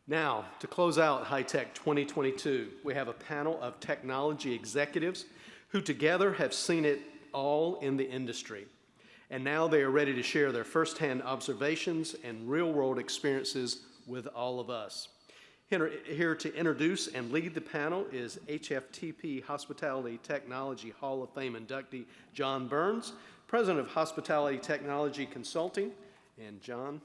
Now, to close out HITEC 2022, we have a panel of technology executives who together have seen it all in the industry. And now they are ready to share their firsthand observations and real-world experiences with all of us. Here to introduce and lead the panel is HFTP Hospitality Technology Hall of Fame inductee John Burns, President of Hospitality Technology Consulting. And John.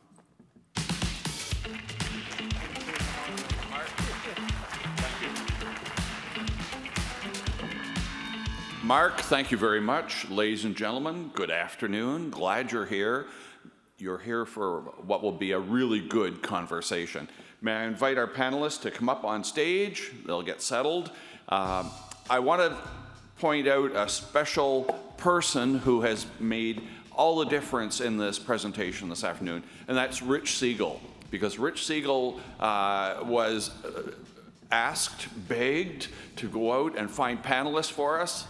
Mark, thank you very much. Ladies and gentlemen, good afternoon. Glad you're here. You're here for what will be a really good conversation. May I invite our panelists to come up on stage? They'll get settled. I want to point out a special person who has made all the difference in this presentation this afternoon, and that's Rich Siegel. Because Rich Siegel was asked, begged to go out and find panelists for us.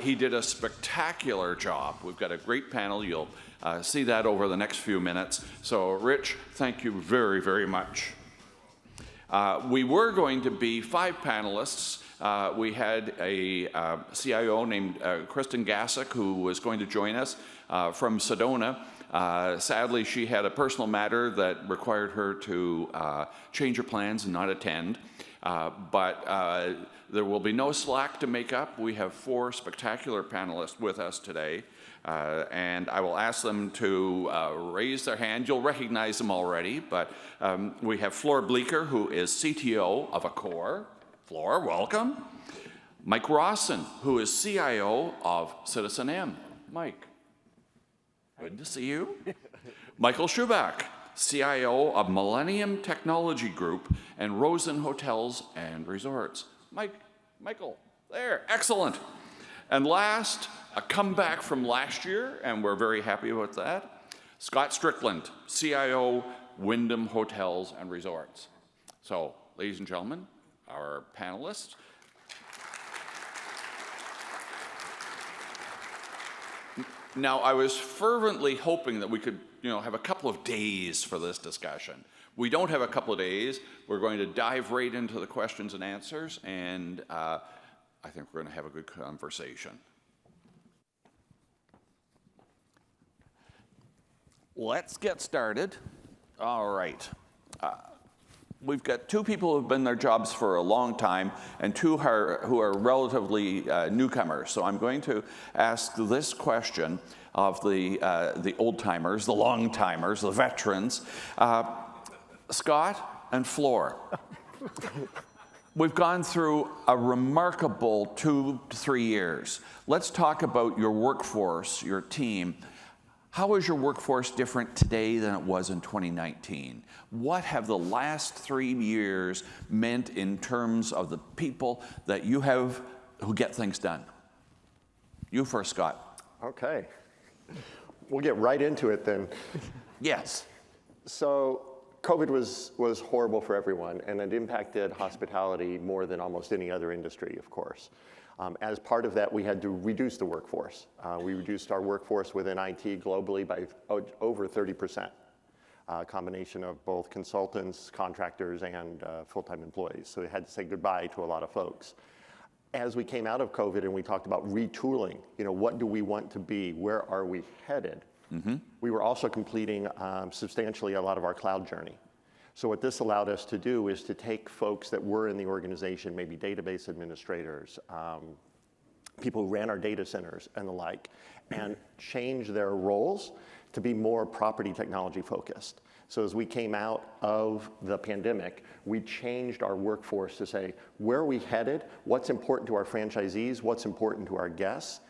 He did a spectacular job. We've got a great panel. You'll see that over the next few minutes. So, Rich, thank you very, very much. We were going to be 5 panelists. We had a CIO named Kristen Gassick who was going to join us from Sedona. Sadly, she had a personal matter that required her to change her plans and not attend. But there will be no slack to make up. We have 4 spectacular panelists with us today, and I will ask them to raise their hand. You'll recognize them already, but we have Flor Bleeker, who is CTO of Accor. Flor, welcome. Mike Rawson, who is CIO of Citizen M. Mike, good to see you. Michael Schubach, CIO of Millennium Technology Group and Rawson Hotels and Resorts. Michael, there, excellent. And last, a comeback from last year, and we're very happy about that, Scott Strickland, CIO, Wyndham Hotels and Resorts. So, ladies and gentlemen, our panelists. Now, I was fervently hoping that we could, have a couple of days for this discussion. We don't have a couple of days. We're going to dive right into the questions and answers, and I think we're going to have a good conversation. Let's get started. All right. We've got 2 people who've been in their jobs for a long time and 2 who are relatively newcomers. So I'm going to ask this question of the old-timers, the long-timers, the veterans. Scott and Flor, we've gone through a remarkable 2 to 3 years. Let's talk about your workforce, your team. How is your workforce different today than it was in 2019? What have the last 3 years meant in terms of the people that you have who get things done? You first, Scott. Okay. We'll get right into it then. Yes. So COVID was horrible for everyone, and it impacted hospitality more than almost any other industry, of course. As part of that, we had to reduce the workforce. We reduced our workforce within IT globally by over 30%, a combination of both consultants, contractors, and full-time employees. So we had to say goodbye to a lot of folks. As we came out of COVID and we talked about retooling, what do we want to be? Where are we headed? Mm-hmm. We were also completing substantially a lot of our cloud journey. So what this allowed us to do is to take folks that were in the organization, maybe database administrators, people who ran our data centers and the like, and change their roles to be more property technology focused. So as we came out of the pandemic, we changed our workforce to say, where are we headed? What's important to our franchisees? What's important to our guests?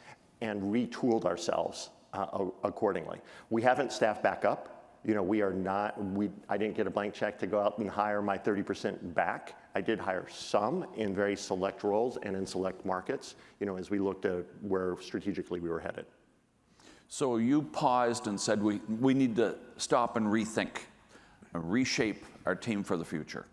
And retooled ourselves accordingly. We haven't staffed back up. We are not, I didn't get a blank check to go out and hire my 30% back. I did hire some in very select roles and in select markets, as we looked at where strategically we were headed. So you paused and said, we need to stop and rethink, and reshape our team for the future.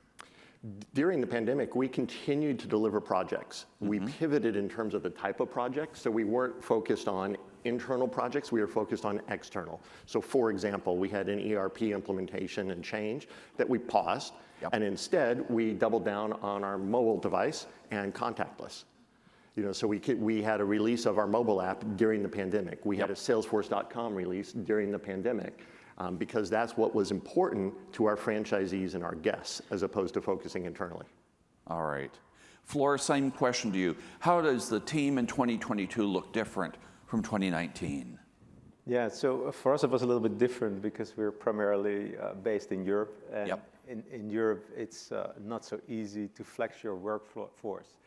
During the pandemic, we continued to deliver projects. Mm-hmm. We pivoted in terms of the type of projects, so we weren't focused on internal projects, we are focused on external. So for example, we had an ERP implementation and change that we paused, and instead we doubled down on our mobile device and contactless. So we had a release of our mobile app during the pandemic. We had a Salesforce.com release during the pandemic because that's what was important to our franchisees and our guests as opposed to focusing internally. All right. Flora, same question to you. How does the team in 2022 look different from 2019? Yeah, so for us it was a little bit different because we're primarily based in Europe. And in Europe, it's not so easy to flex your workforce.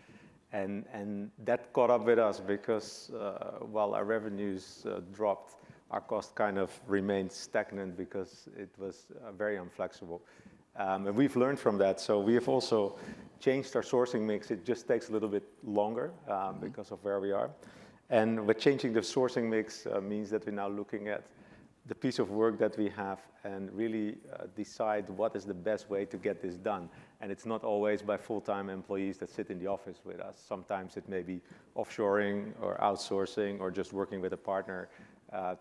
And that caught up with us because while our revenues dropped, our cost kind of remained stagnant because it was very unflexible. And we've learned from that. So we have also changed our sourcing mix. It just takes a little bit longer because of where we are. And with changing the sourcing mix means that we're now looking at the piece of work that we have and really decide what is the best way to get this done. And it's not always by full-time employees that sit in the office with us. Sometimes it may be offshoring or outsourcing or just working with a partner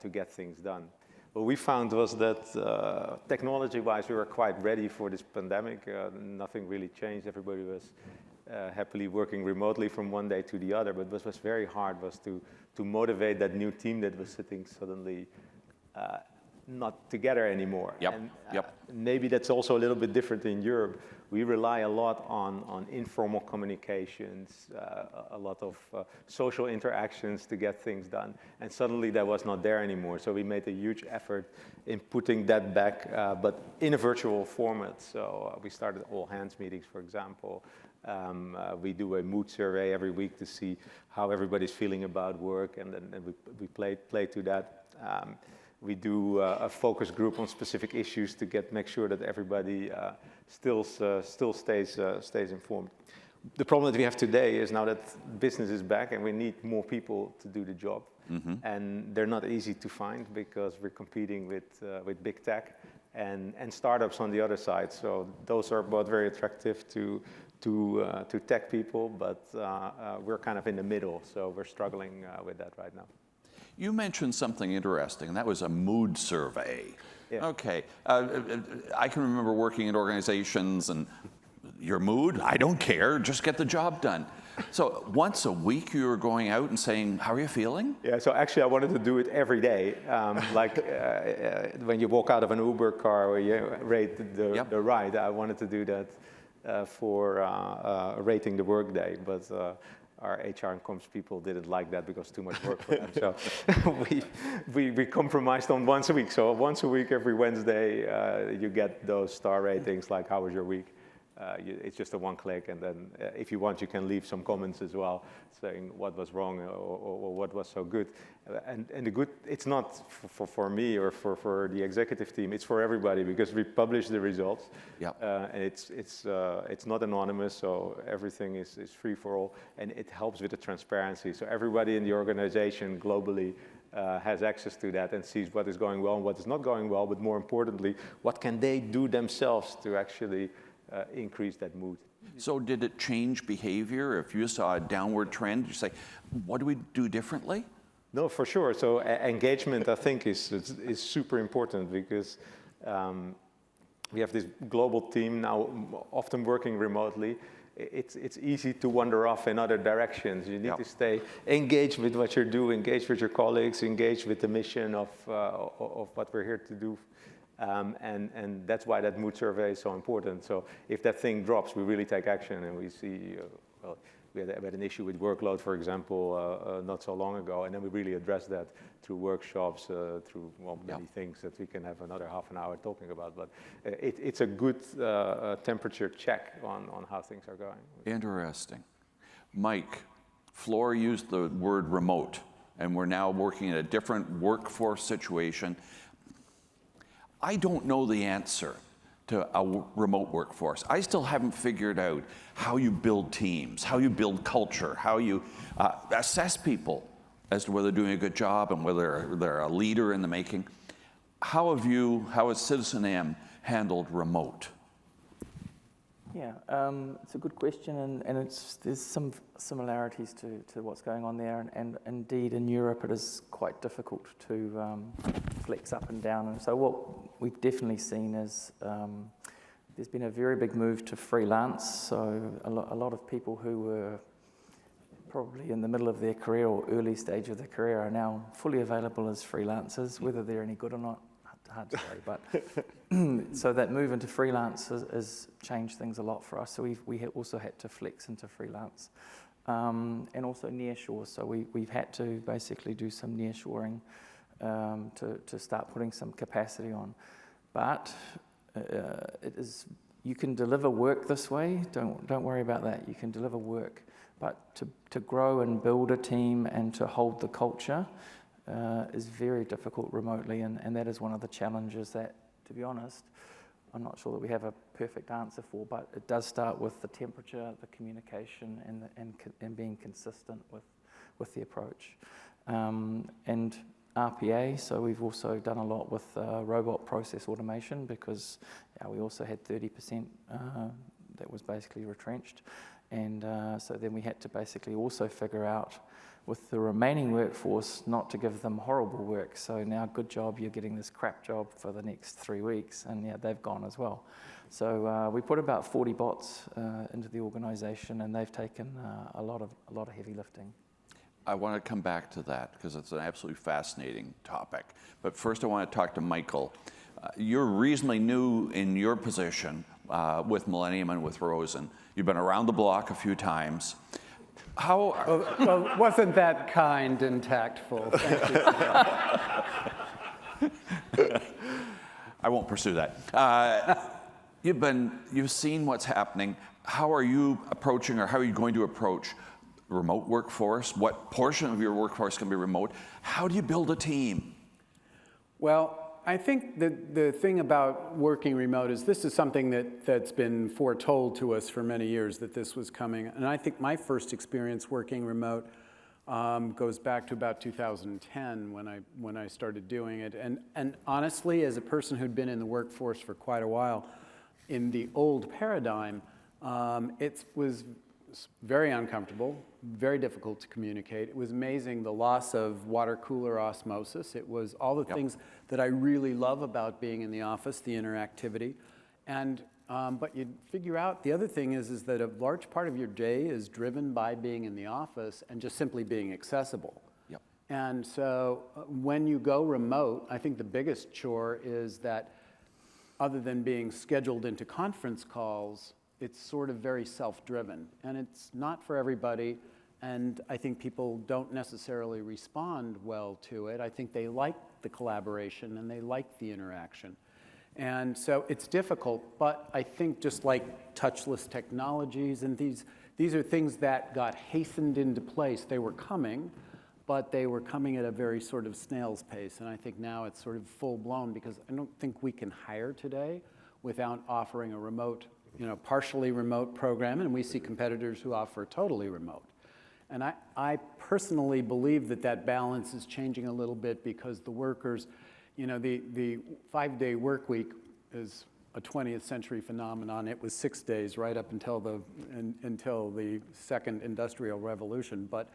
to get things done. What we found was that technology-wise, we were quite ready for this pandemic. Nothing really changed. Everybody was happily working remotely from one day to the other. But what was very hard was to motivate that new team that was sitting suddenly not together anymore. And, maybe that's also a little bit different in Europe. We rely a lot on informal communications, a lot of social interactions to get things done. And suddenly that was not there anymore. So we made a huge effort in putting that back, but in a virtual format. So we started all hands meetings, for example. We do a mood survey every week to see how everybody's feeling about work, and then we play to that. We do a focus group on specific issues to make sure that everybody still stays informed. The problem that we have today is now that business is back and we need more people to do the job. And they're not easy to find because we're competing with big tech and startups on the other side. So those are both very attractive to tech people, but we're kind of in the middle. So we're struggling with that right now. You mentioned something interesting, and that was a mood survey. Yeah. Okay. I can remember working in organizations and your mood, I don't care, just get the job done. So once a week you were going out and saying, how are you feeling? Yeah, so actually I wanted to do it every day. When you walk out of an Uber car or you rate the ride, I wanted to do that for rating the workday. But our HR and comms people didn't like that because too much work for them. So we compromised on once a week. So once a week, every Wednesday, you get those star ratings like, how was your week? It's just a one click, and then if you want, you can leave some comments as well, saying what was wrong or what was so good. And the good, it's not for me or for the executive team, it's for everybody because we publish the results. And it's not anonymous, so everything is free for all, and it helps with the transparency. So everybody in the organization globally has access to that and sees what is going well and what is not going well, but more importantly, what can they do themselves to actually increase that mood. So did it change behavior? If you saw a downward trend, you say, what do we do differently? No, for sure. So engagement, I think, is super important because we have this global team now often working remotely. It's easy to wander off in other directions. You need to stay engaged with what you're doing, engaged with your colleagues, engaged with the mission of what we're here to do. And that's why that mood survey is so important. So if that thing drops, we really take action, and we see, we had an issue with workload, for example, not so long ago, and then we really addressed that through workshops, through many things that we can have another half an hour talking about. But it's a good temperature check on how things are going. Interesting. Mike, Flora used the word remote, and we're now working in a different workforce situation. I don't know the answer to a remote workforce. I still haven't figured out how you build teams, how you build culture, how you assess people as to whether they're doing a good job and whether they're a leader in the making. How has Citizen M handled remote? Yeah, it's a good question, and there's some similarities to what's going on there, and indeed in Europe it is quite difficult to flex up and down. And so what we've definitely seen is there's been a very big move to freelance. So a lot of people who were probably in the middle of their career or early stage of their career are now fully available as freelancers. Whether they're any good or not, hard to say, but so that move into freelance has changed things a lot for us. So we also had to flex into freelance, and also nearshore. So we've had to basically do some nearshoring to start putting some capacity on. But you can deliver work this way. Don't worry about that. You can deliver work, but to grow and build a team and to hold the culture is very difficult remotely, and that is one of the challenges that, to be honest, I'm not sure that we have a perfect answer for, but it does start with the temperature, the communication, and being consistent with the approach. And RPA, so we've also done a lot with robot process automation, because we also had 30% that was basically retrenched. And so then we had to basically also figure out with the remaining workforce not to give them horrible work. So now, good job, you're getting this crap job for the next 3 weeks, and they've gone as well. So we put about 40 bots into the organization, and they've taken a lot of heavy lifting. I want to come back to that because it's an absolutely fascinating topic. But first I want to talk to Michael. You're reasonably new in your position with Millennium and with Rawson. You've been around the block a few times. Well, wasn't that kind and tactful? Thank you. I won't pursue that. You've seen what's happening. How are you approaching, or how are you going to approach remote workforce? What portion of your workforce can be remote? How do you build a team? Well, I think the thing about working remote is this is something that's been foretold to us for many years, that this was coming. And I think my first experience working remote goes back to about 2010 when I started doing it. And honestly, as a person who'd been in the workforce for quite a while, in the old paradigm, it was very uncomfortable, very difficult to communicate. It was amazing, the loss of water cooler osmosis. It was all the things that I really love about being in the office, the interactivity. And but you figure out the other thing is that a large part of your day is driven by being in the office and just simply being accessible. Yep. And so when you go remote, I think the biggest chore is that other than being scheduled into conference calls, it's sort of very self-driven, and it's not for everybody, and I think people don't necessarily respond well to it. I think they like the collaboration and they like the interaction. And so it's difficult, but I think just like touchless technologies, and these are things that got hastened into place. They were coming, but they were coming at a very sort of snail's pace, and I think now it's sort of full-blown, because I don't think we can hire today without offering a remote, partially remote program, and we see competitors who offer totally remote. And I personally believe that balance is changing a little bit, because the workers, the 5-day work week is a 20th century phenomenon. It was 6 days right up until the second industrial revolution. But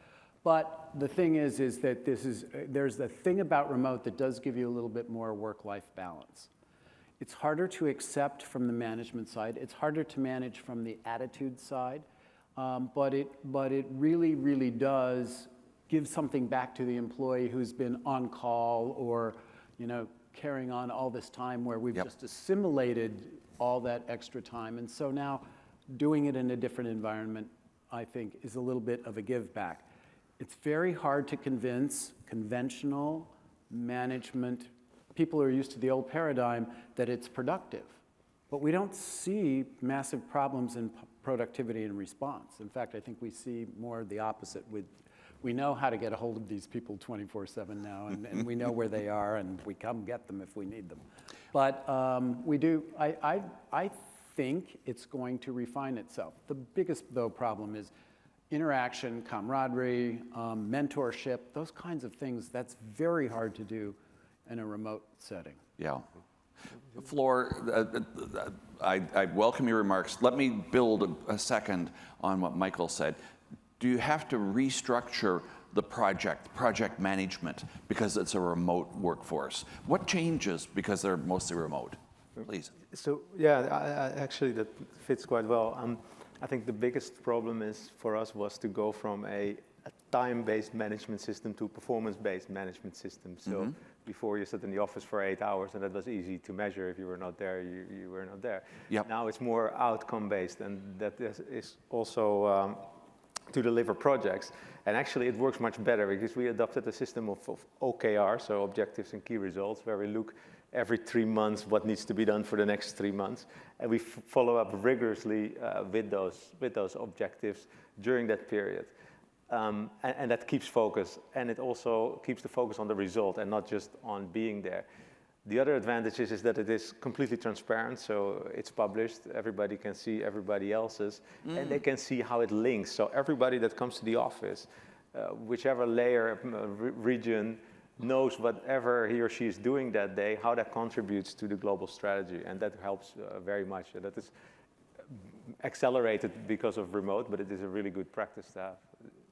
the thing is that there's a thing about remote that does give you a little bit more work-life balance. It's harder to accept from the management side. It's harder to manage from the attitude side, but it really, really does give something back to the employee who's been on call or, carrying on all this time where we've just assimilated all that extra time. And so now doing it in a different environment, I think, is a little bit of a give back. It's very hard to convince conventional management people who are used to the old paradigm that it's productive. But we don't see massive problems in productivity and response. In fact, I think we see more the opposite. We know how to get a hold of these people 24/7 now, and we know where they are, and we come get them if we need them. But we do, I think it's going to refine itself. The biggest, though, problem is interaction, camaraderie, mentorship, those kinds of things. That's very hard to do in a remote setting. Yeah. Floor, I welcome your remarks. Let me build a second on what Michael said. Do you have to restructure the project management, because it's a remote workforce? What changes because they're mostly remote? Please. So yeah, actually that fits quite well. I think the biggest problem for us was to go from a time-based management system to a performance-based management system. So before you sit in the office for 8 hours, and that was easy to measure. If you were not there, you were not there. Yep. Now it's more outcome-based, and that is also to deliver projects. And actually it works much better because we adopted a system of OKR, so objectives and key results, where we look every 3 months what needs to be done for the next 3 months. And we follow up rigorously with those objectives during that period. And that keeps focus, and it also keeps the focus on the result and not just on being there. The other advantage is that it is completely transparent, so it's published, everybody can see everybody else's, and they can see how it links. So everybody that comes to the office, whichever layer, region, knows whatever he or she is doing that day, how that contributes to the global strategy, and that helps very much. That is accelerated because of remote, but it is a really good practice to have.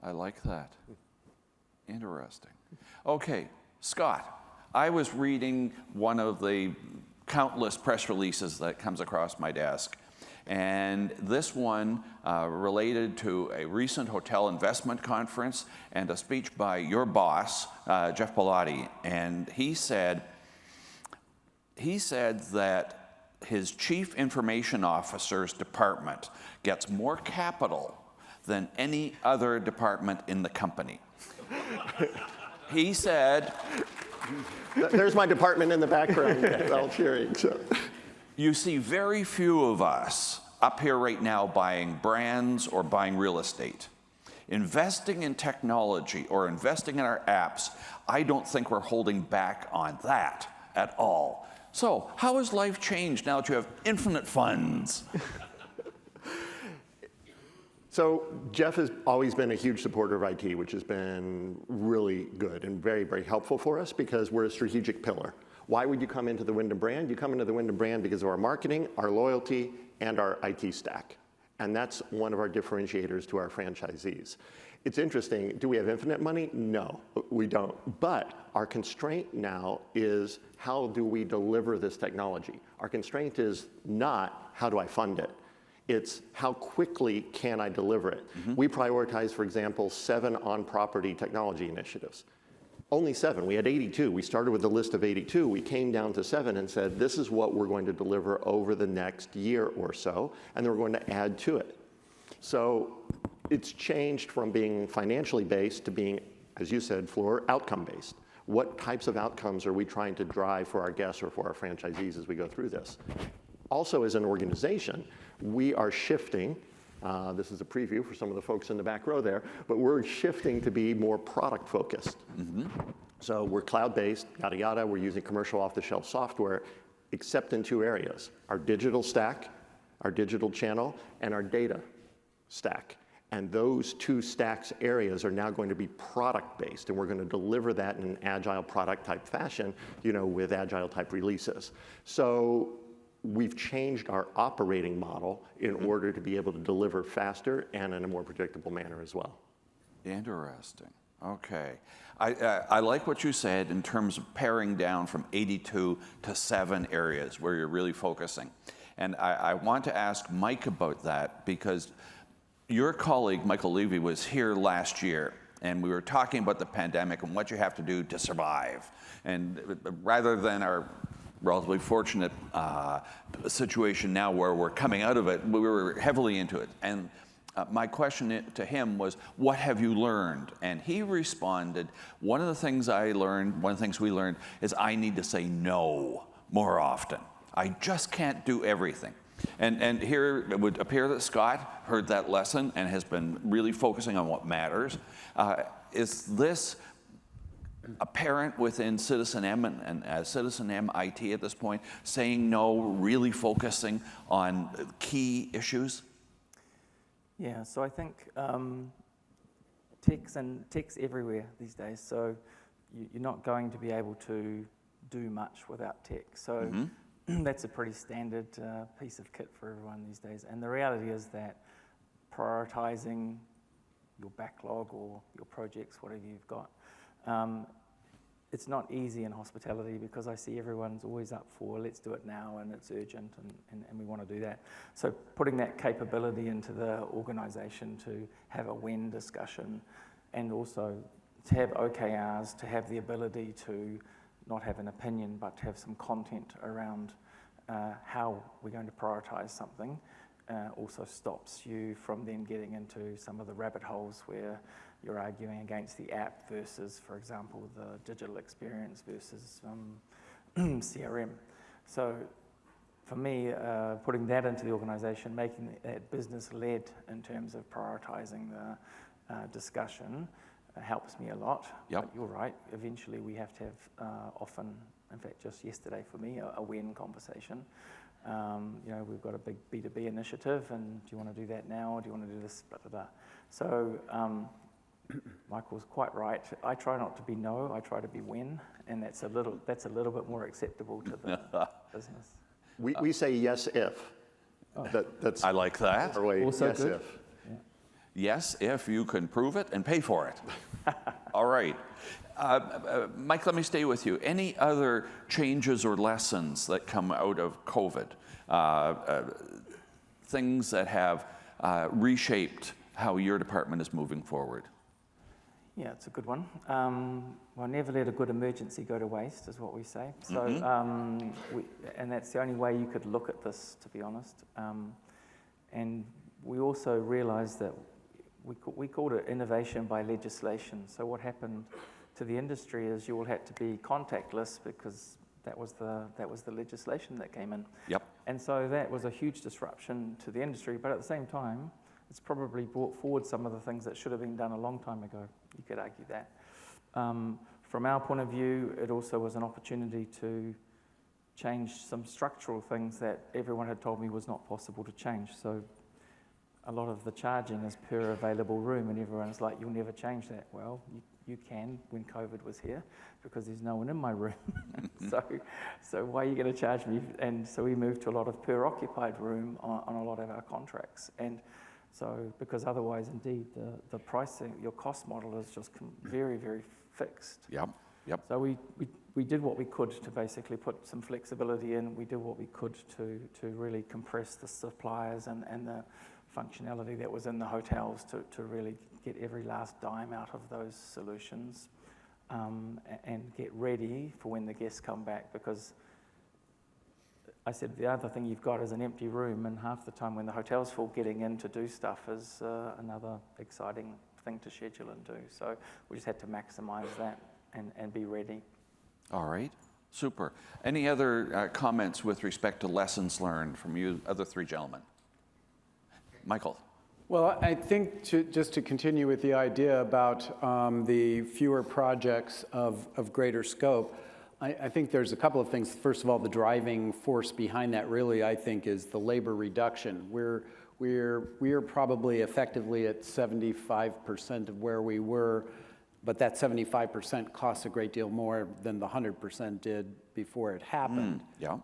I like that. Interesting. Okay, Scott, I was reading one of the countless press releases that comes across my desk, and this one related to a recent hotel investment conference and a speech by your boss, Jeff Bellotti, and he said that his chief information officer's department gets more capital than any other department in the company. He said, There's my department in the background, all cheering. So. You see very few of us up here right now buying brands or buying real estate. Investing in technology or investing in our apps, I don't think we're holding back on that at all. So how has life changed now that you have infinite funds? So Jeff has always been a huge supporter of IT, which has been really good and very, very helpful for us because we're a strategic pillar. Why would you come into the Wyndham brand? You come into the Wyndham brand because of our marketing, our loyalty, and our IT stack. And that's one of our differentiators to our franchisees. It's interesting, do we have infinite money? No, we don't. But our constraint now is how do we deliver this technology? Our constraint is not how do I fund it? It's how quickly can I deliver it? We prioritize, for example, 7 on-property technology initiatives. Only 7, we had 82. We started with a list of 82. We came down to 7 and said, this is what we're going to deliver over the next year or so, and then we're going to add to it. So it's changed from being financially based to being, as you said, Floor, outcome based. What types of outcomes are we trying to drive for our guests or for our franchisees as we go through this? Also, as an organization, we are shifting, this is a preview for some of the folks in the back row there, but we're shifting to be more product focused. So we're cloud-based, yada, yada. We're using commercial off-the-shelf software, except in 2 areas, our digital stack, our digital channel, and our data stack. And those 2 stacks areas are now going to be product-based, and we're going to deliver that in an agile product type fashion, with agile type releases. So we've changed our operating model in order to be able to deliver faster and in a more predictable manner as well. Interesting. Okay. I like what you said in terms of paring down from 82 to 7 areas where you're really focusing. And I want to ask Mike about that because your colleague, Michael Levy, was here last year, and we were talking about the pandemic and what you have to do to survive. And rather than our relatively fortunate situation now where we're coming out of it, we were heavily into it. And my question to him was, what have you learned? And he responded, one of the things we learned is I need to say no more often. I just can't do everything. And here it would appear that Scott heard that lesson and has been really focusing on what matters. Is this apparent within Citizen M and as Citizen M IT at this point, saying no, really focusing on key issues? Yeah, so I think tech's everywhere these days, so you're not going to be able to do much without tech. So that's a pretty standard piece of kit for everyone these days. And the reality is that prioritizing your backlog or your projects, whatever you've got, it's not easy in hospitality because I see everyone's always up for, let's do it now, and it's urgent, and we want to do that. So putting that capability into the organization to have a when discussion, and also to have OKRs, to have the ability to not have an opinion, but to have some content around how we're going to prioritize something, also stops you from then getting into some of the rabbit holes where you're arguing against the app versus, for example, the digital experience versus CRM. So for me, putting that into the organization, making that business-led in terms of prioritizing the discussion helps me a lot. Yep. But you're right, eventually we have to have often, in fact just yesterday for me, a when conversation. We've got a big B2B initiative, and do you want to do that now, or do you want to do this, blah, blah, blah. So Michael's quite right. I try not to be no, I try to be when, and that's a little bit more acceptable to the business. We say yes if. That's I like that. our way. Also yes good. if. Yes, if you can prove it and pay for it. All right. Mike, let me stay with you. Any other changes or lessons that come out of COVID? Things that have reshaped how your department is moving forward? Yeah, it's a good one. Well, never let a good emergency go to waste, is what we say. So, and that's the only way you could look at this, to be honest. And we also realized that we called it innovation by legislation. So what happened to the industry is you all had to be contactless because that was the legislation that came in. Yep. And so that was a huge disruption to the industry, but at the same time, it's probably brought forward some of the things that should have been done a long time ago. You could argue that. From our point of view, it also was an opportunity to change some structural things that everyone had told me was not possible to change. So a lot of the charging is per available room, and everyone's like, you'll never change that. Well, you can when COVID was here, because there's no one in my room. so why are you going to charge me? And so we moved to a lot of per occupied room on a lot of our contracts. And so, because otherwise, indeed, the pricing, your cost model is just very, very fixed. Yep. So we did what we could to basically put some flexibility in. We did what we could to really compress the suppliers and the functionality that was in the hotels to really get every last dime out of those solutions, and get ready for when the guests come back, because I said the other thing you've got is an empty room, and half the time when the hotel's full, getting in to do stuff is another exciting thing to schedule and do. So we just had to maximize that and be ready. All right, super. Any other comments with respect to lessons learned from you other three gentlemen? Michael. Well, I think just to continue with the idea about the fewer projects of greater scope, I think there's a couple of things. First of all, the driving force behind that really, I think, is the labor reduction. We're probably effectively at 75% of where we were, but that 75% costs a great deal more than the 100% did before it happened. Yeah.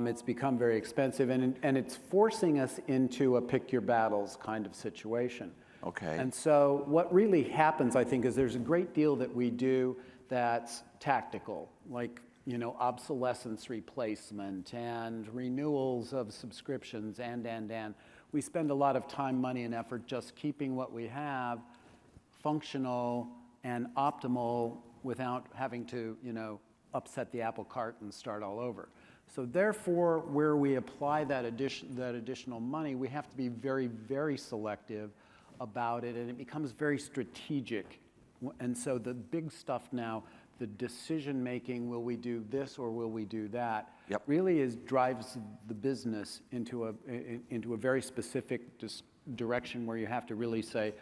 It's become very expensive, and it's forcing us into a pick your battles kind of situation. Okay. And so what really happens, I think, is there's a great deal that we do that's tactical, like, obsolescence replacement and renewals of subscriptions and. We spend a lot of time, money, and effort just keeping what we have functional and optimal without having to, upset the apple cart and start all over. So therefore, where we apply that additional money, we have to be very, very selective about it, and it becomes very strategic. And so the big stuff now, the decision making, will we do this or will we do that, Yep. really drives the business into a very specific direction where you have to really say,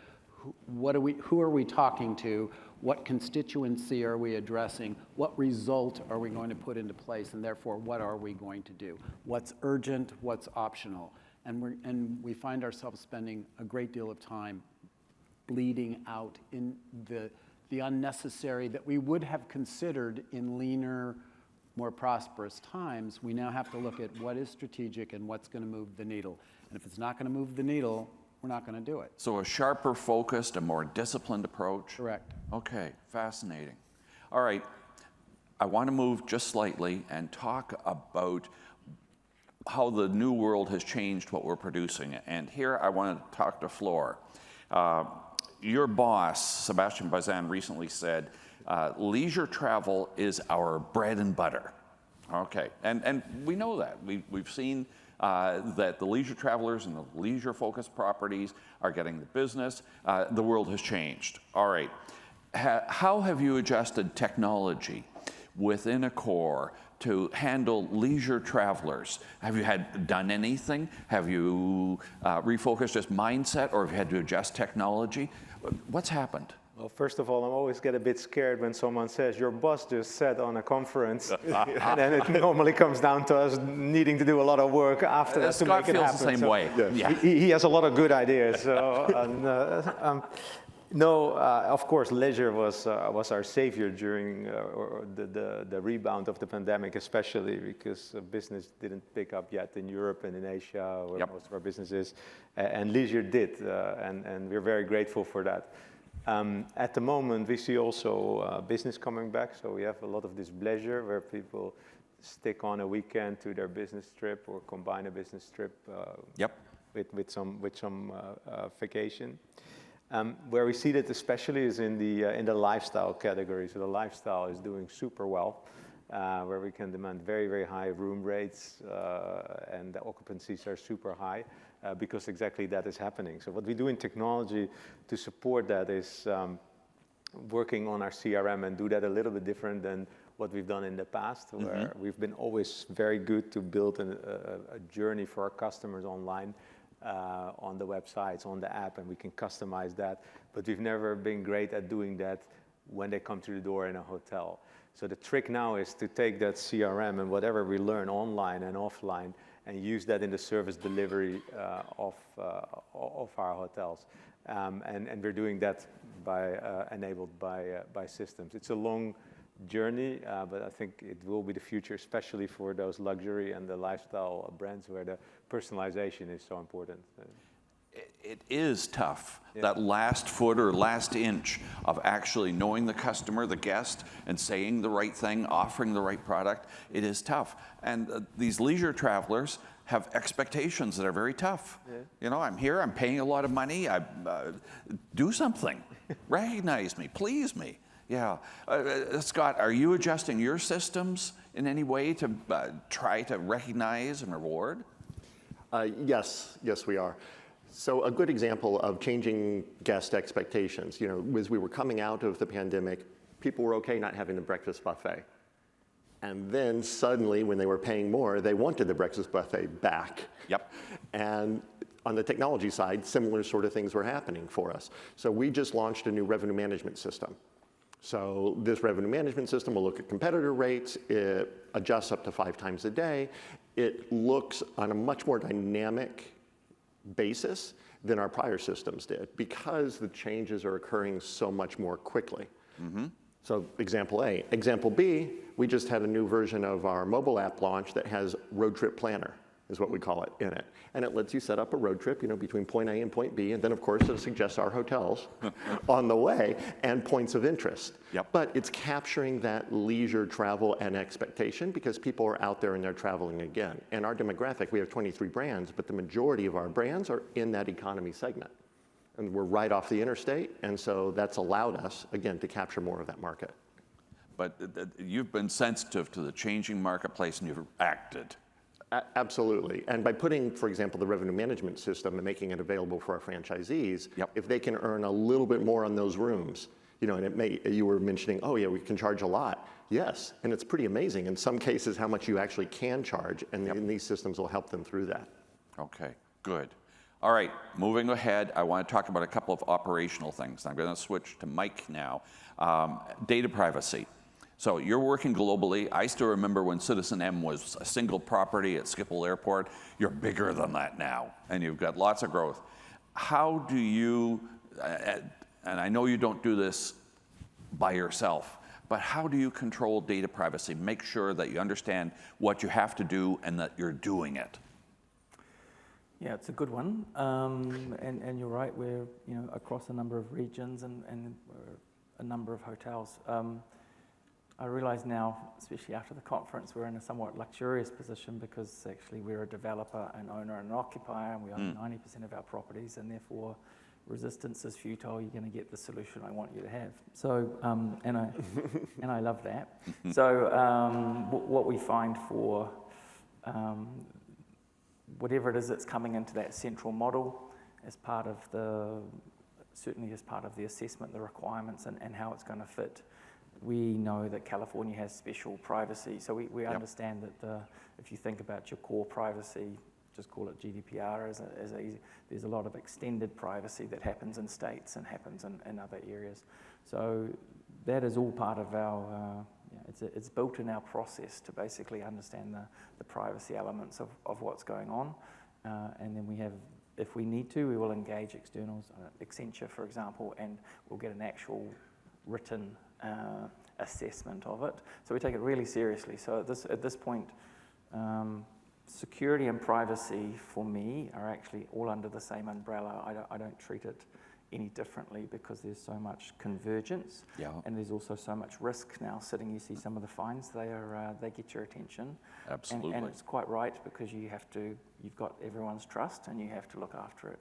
who are we talking to? What constituency are we addressing? What result are we going to put into place? And therefore, what are we going to do? What's urgent? What's optional? And we find ourselves spending a great deal of time bleeding out in the unnecessary that we would have considered in leaner more prosperous times, we now have to look at what is strategic and what's going to move the needle. And if it's not going to move the needle, we're not going to do it. So a sharper focused, a more disciplined approach? Correct. Okay, fascinating. All right, I want to move just slightly and talk about how the new world has changed what we're producing. And here I want to talk to Flor. Your boss, Sebastian Bazin, recently said, leisure travel is our bread and butter. Okay, and we know that. We've seen that the leisure travelers and the leisure-focused properties are getting the business. The world has changed. All right, how have you adjusted technology within Accor to handle leisure travelers? Have you done anything? Have you refocused just mindset, or have you had to adjust technology? What's happened? Well, first of all, I always get a bit scared when someone says, your boss just said on a conference, and then it normally comes down to us needing to do a lot of work after that to Scott make it happen. feels the same way. Yeah. He has a lot of good ideas. No, of course, leisure was our savior during the rebound of the pandemic, especially because business didn't pick up yet in Europe and in Asia, where most of our business is, and leisure did, and we're very grateful for that. At the moment, we see also business coming back, so we have a lot of this bleisure where people stick on a weekend to their business trip or combine a business trip with some vacation. Where we see that especially is in the lifestyle category. So the lifestyle is doing super well, where we can demand very, very high room rates, and the occupancies are super high. Because exactly that is happening. So what we do in technology to support that is working on our CRM and do that a little bit different than what we've done in the past, where we've been always very good to build a journey for our customers online, on the websites, on the app, and we can customize that. But we've never been great at doing that when they come through the door in a hotel. So the trick now is to take that CRM and whatever we learn online and offline and use that in the service delivery of our hotels. And we're doing that enabled by systems. It's a long journey, but I think it will be the future, especially for those luxury and the lifestyle brands where the personalization is so important. It is tough, that last foot or last inch of actually knowing the customer, the guest, and saying the right thing, offering the right product. It is tough. And these leisure travelers have expectations that are very tough. You know, I'm here, I'm paying a lot of money, do something. Recognize me, please me. Yeah. Scott, are you adjusting your systems in any way to try to recognize and reward? Yes, we are. So a good example of changing guest expectations, you know, as we were coming out of the pandemic, people were okay not having the breakfast buffet. And then suddenly, when they were paying more, they wanted the breakfast buffet back. Yep. And on the technology side, similar sort of things were happening for us. So we just launched a new revenue management system. So this revenue management system will look at competitor rates, it adjusts up to 5 times a day. It looks on a much more dynamic basis than our prior systems did because the changes are occurring so much more quickly. So example A. Example B, we just had a new version of our mobile app launch that has road trip planner, is what we call it, in it. And it lets you set up a road trip, you know, between point A and point B, and then of course it suggests our hotels on the way and points of interest. But it's capturing that leisure travel and expectation because people are out there and they're traveling again. And our demographic, we have 23 brands, but the majority of our brands are in that economy segment. And we're right off the interstate, and so that's allowed us, again, to capture more of that market. But you've been sensitive to the changing marketplace and you've acted. Absolutely. And by putting, for example, the revenue management system and making it available for our franchisees, if they can earn a little bit more on those rooms, you know, and it may, you were mentioning, oh yeah, we can charge a lot. Yes, and it's pretty amazing in some cases how much you actually can charge, and these systems will help them through that. Okay, good. All right, moving ahead, I want to talk about a couple of operational things. I'm going to switch to Mike now. Data privacy. So you're working globally. I still remember when Citizen M was a single property at Schiphol Airport. You're bigger than that now, and you've got lots of growth. How do you, and I know you don't do this by yourself, but how do you control data privacy? Make sure that you understand what you have to do and that you're doing it. Yeah, it's a good one, and you're right. We're across a number of regions and a number of hotels. I realise now, especially after the conference, we're in a somewhat luxurious position because actually we're a developer, an owner, and an occupier, and we own 90% of our properties, and therefore resistance is futile. You're going to get the solution I want you to have. So, and I love that. So, what we find for whatever it is that's coming into that central model as part of certainly as part of the assessment, the requirements, and how it's going to fit. We know that California has special privacy, so we understand that if you think about your core privacy, just call it GDPR, there's a lot of extended privacy that happens in states and happens in other areas. So that is all part of our, it's built in our process to basically understand the privacy elements of what's going on. And then we have, if we need to, we will engage externals, Accenture, for example, and we'll get an actual written assessment of it. So we take it really seriously. So at this point, security and privacy for me are actually all under the same umbrella. I don't treat it any differently because there's so much convergence, and there's also so much risk now sitting. You see some of the fines; they get your attention. Absolutely, and it's quite right because you've got everyone's trust, and you have to look after it.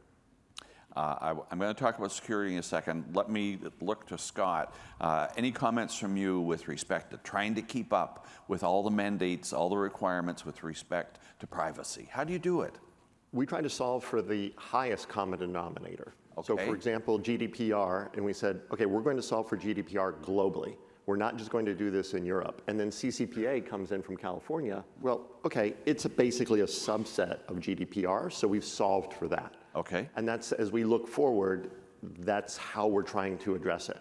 I'm going to talk about security in a second. Let me look to Scott. Any comments from you with respect to trying to keep up with all the mandates, all the requirements with respect to privacy? How do you do it? We try to solve for the highest common denominator. Okay. So for example, GDPR, and we said, okay, we're going to solve for GDPR globally. We're not just going to do this in Europe. And then CCPA comes in from California. Well, okay, it's basically a subset of GDPR, so we've solved for that. Okay. And that's, as we look forward, that's how we're trying to address it.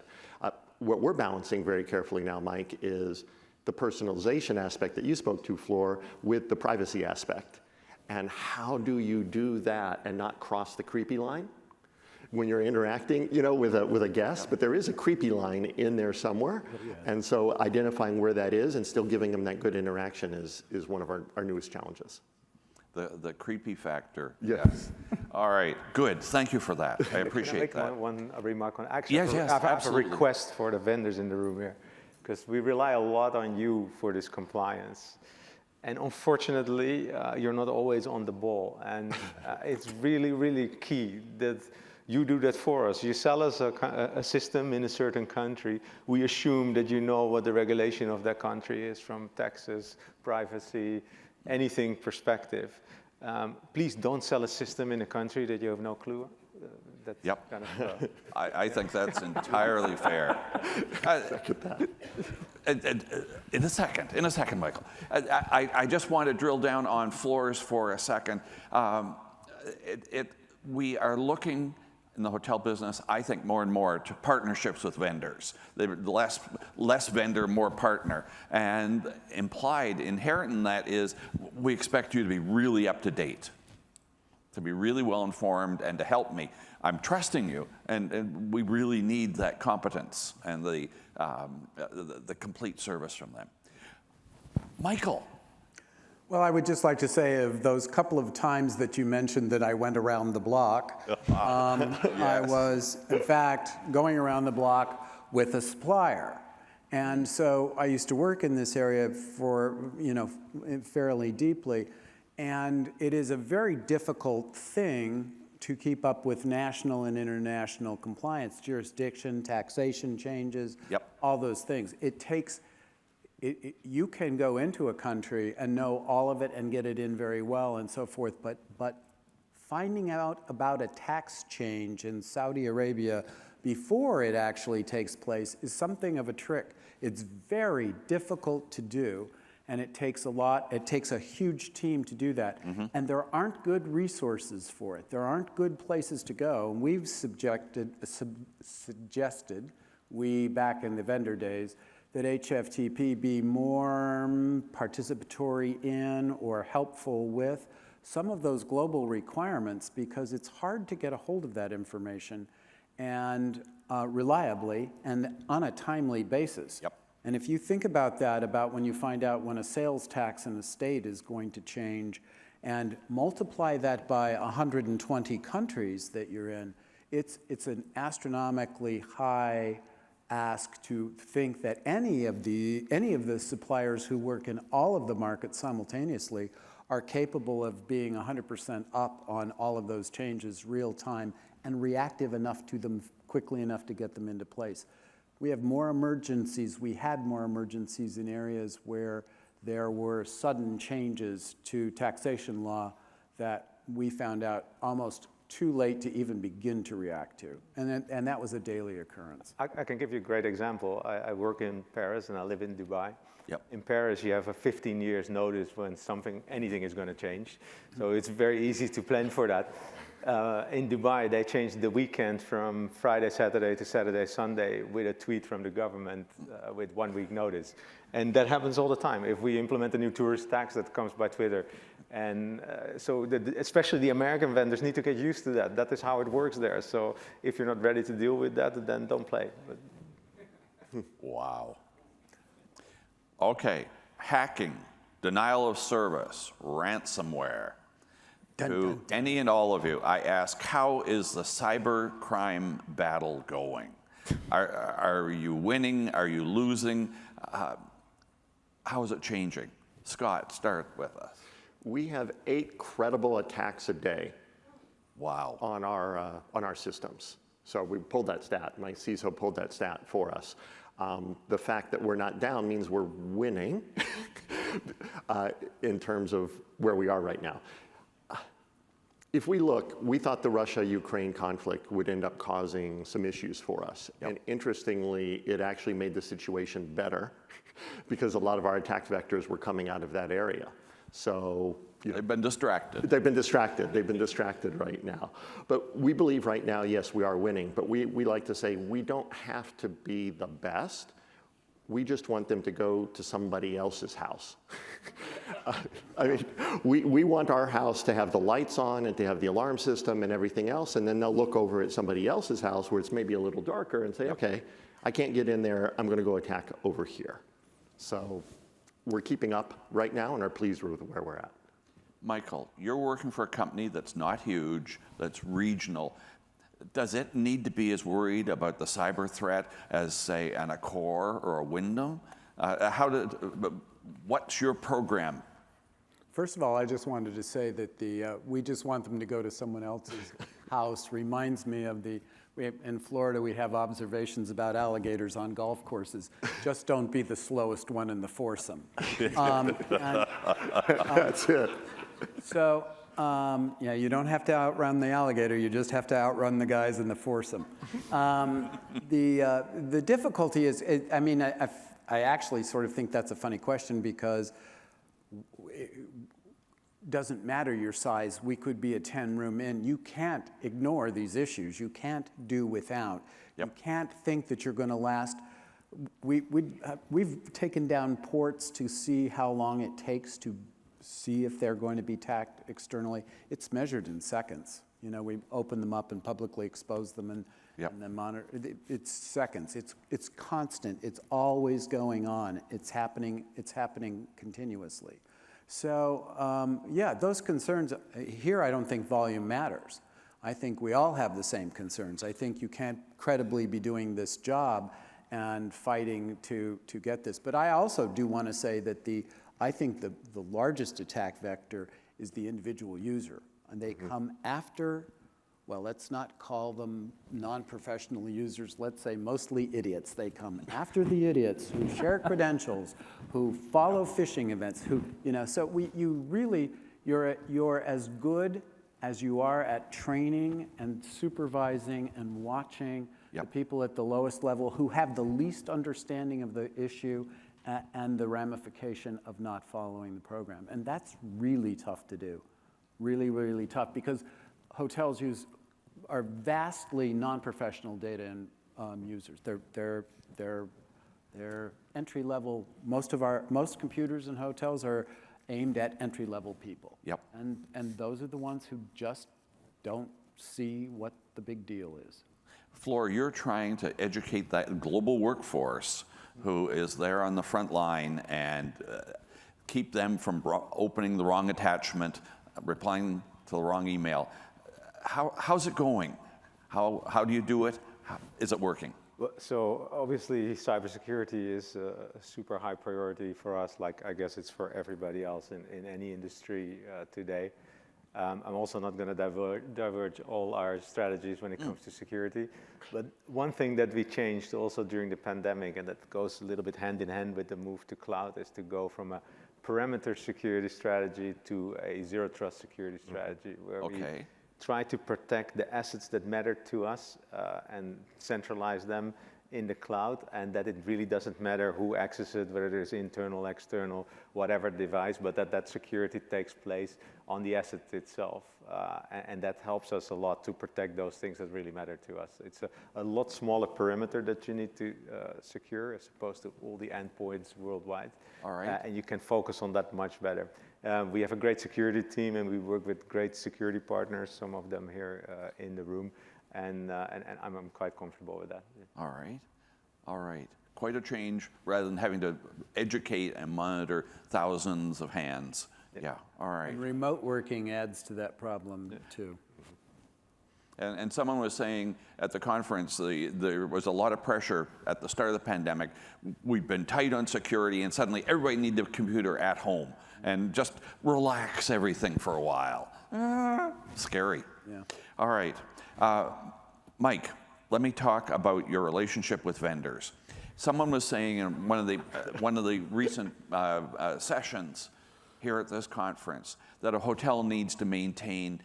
What we're balancing very carefully now, Mike, is the personalization aspect that you spoke to, Floor, with the privacy aspect. And how do you do that and not cross the creepy line when you're interacting, with a guest? But there is a creepy line in there somewhere. And so identifying where that is and still giving them that good interaction is one of our newest challenges. The creepy factor. Yes. All right, good. Thank you for that. I appreciate Can I that. make one remark on actually? Yes, I have a absolutely. request for the vendors in the room here, because we rely a lot on you for this compliance. And unfortunately, you're not always on the ball. And it's really, really key that you do that for us. You sell us a system in a certain country. We assume that you know what the regulation of that country is from taxes, privacy, anything perspective. Please don't sell a system in a country that you have no clue. That's kind of, I think that's entirely fair. In a second, Michael. I just want to drill down on floors for a second. We are looking in the hotel business, I think, more and more to partnerships with vendors. Less vendor, more partner. And implied, inherent in that is we expect you to be really up to date, to be really well informed, and to help me. I'm trusting you, and we really need that competence and the complete service from them. Michael. Well, I would just like to say of those couple of times that you mentioned that I went around the block, I was, in fact, going around the block with a supplier. And so I used to work in this area for, fairly deeply. And it is a very difficult thing to keep up with national and international compliance, jurisdiction, taxation changes, all those things. It takes... you can go into a country and know all of it and get it in very well and so forth, but finding out about a tax change in Saudi Arabia before it actually takes place is something of a trick. It's very difficult to do, and it takes a huge team to do that. And there aren't good resources for it. There aren't good places to go. And we've suggested, back in the vendor days, that HFTP be more participatory in or helpful with some of those global requirements, because it's hard to get a hold of that information and reliably and on a timely basis. And if you think about that, about when you find out when a sales tax in a state is going to change, and multiply that by 120 countries that you're in, it's an astronomically high ask to think that any of the suppliers who work in all of the markets simultaneously are capable of being 100% up on all of those changes real time and reactive enough to them quickly enough to get them into place. We have more emergencies. We had more emergencies in areas where there were sudden changes to taxation law that we found out almost too late to even begin to react to. And that was a daily occurrence. I can give you a great example. I work in Paris and I live in Dubai. Yep. In Paris, you have a 15 years notice when anything is going to change. So it's very easy to plan for that. In Dubai, they changed the weekend from Friday, Saturday to Saturday, Sunday with a tweet from the government with 1 week notice. And that happens all the time. If we implement a new tourist tax, that comes by Twitter. And so especially the American vendors need to get used to that. That is how it works there. So if you're not ready to deal with that, then don't play. Wow. Okay, hacking, denial of service, ransomware. To any and all of you, I ask, how is the cybercrime battle going? Are you winning? Are you losing? How is it changing? Scott, start with us. We have 8 credible attacks a day. Wow. On our systems. So we pulled that stat. My CISO pulled that stat for us. The fact that we're not down means we're winning in terms of where we are right now. If we look, we thought the Russia-Ukraine conflict would end up causing some issues for us. Yep. And interestingly, it actually made the situation better because a lot of our attack vectors were coming out of that area. So they've been distracted. They've been distracted. They've been distracted right now. But we believe right now, yes, we are winning. But we like to say we don't have to be the best. We just want them to go to somebody else's house. I mean, we want our house to have the lights on and to have the alarm system and everything else, and then they'll look over at somebody else's house where it's maybe a little darker and say, okay, I can't get in there, I'm gonna go attack over here. So we're keeping up right now and are pleased with where we're at. Michael, you're working for a company that's not huge, that's regional. Does it need to be as worried about the cyber threat as, say, an Accor or a Wyndham? What's your program? First of all, I just wanted to say that we just want them to go to someone else's house reminds me of in Florida, we have observations about alligators on golf courses. Just don't be the slowest one in the foursome. That's it. So, yeah, you don't have to outrun the alligator, you just have to outrun the guys in the foursome. The difficulty is, I actually sort of think that's a funny question because it doesn't matter your size. We could be a 10-room inn. You can't ignore these issues. You can't do without. Yep. You can't think that you're going to last. We've taken down ports to see how long it takes to see if they're going to be tacked externally. It's measured in seconds. You know, we open them up and publicly expose them and then monitor. It's seconds. It's constant. It's always going on. It's happening continuously. So yeah, those concerns here, I don't think volume matters. I think we all have the same concerns. I think you can't credibly be doing this job and fighting to get this. But I also do want to say that I think the largest attack vector is the individual user. And they come after, well, let's not call them non-professional users, let's say mostly idiots. They come after the idiots who share credentials, who follow phishing events, so you're as good as you are at training and supervising and watching the people at the lowest level who have the least understanding of the issue and the ramification of not following the program. And that's really tough to do, really, really tough, because hotels are vastly non-professional data and users. They're entry-level. Most computers in hotels are aimed at entry-level people. Yep. And those are the ones who just don't see what the big deal is. Flor, you're trying to educate that global workforce who is there on the front line and keep them from opening the wrong attachment, replying to the wrong email. How's it going? How do you do it? Is it working? Well, so obviously cybersecurity is a super high priority for us, like I guess it's for everybody else in any industry today. I'm also not going to diverge all our strategies when it comes to security. But one thing that we changed also during the pandemic, and that goes a little bit hand in hand with the move to cloud, is to go from a perimeter security strategy to a zero trust security strategy, where we try to protect the assets that matter to us and centralize them in the cloud, and that it really doesn't matter who accesses it, whether it is internal, external, whatever device, but that security takes place on the asset itself. And that helps us a lot to protect those things that really matter to us. It's a lot smaller perimeter that you need to secure as opposed to all the endpoints worldwide. All right. And you can focus on that much better. We have a great security team, and we work with great security partners, some of them here in the room. And I'm quite comfortable with that. Yeah. All right. All right. Quite a change rather than having to educate and monitor thousands of hands. Yeah. All right. And remote working adds to that problem too. And someone was saying at the conference, there was a lot of pressure at the start of the pandemic. We've been tight on security, and suddenly everybody needed a computer at home and just relax everything for a while. Scary. Yeah. All right. Mike, let me talk about your relationship with vendors. Someone was saying in one of the recent sessions here at this conference that a hotel needs to maintain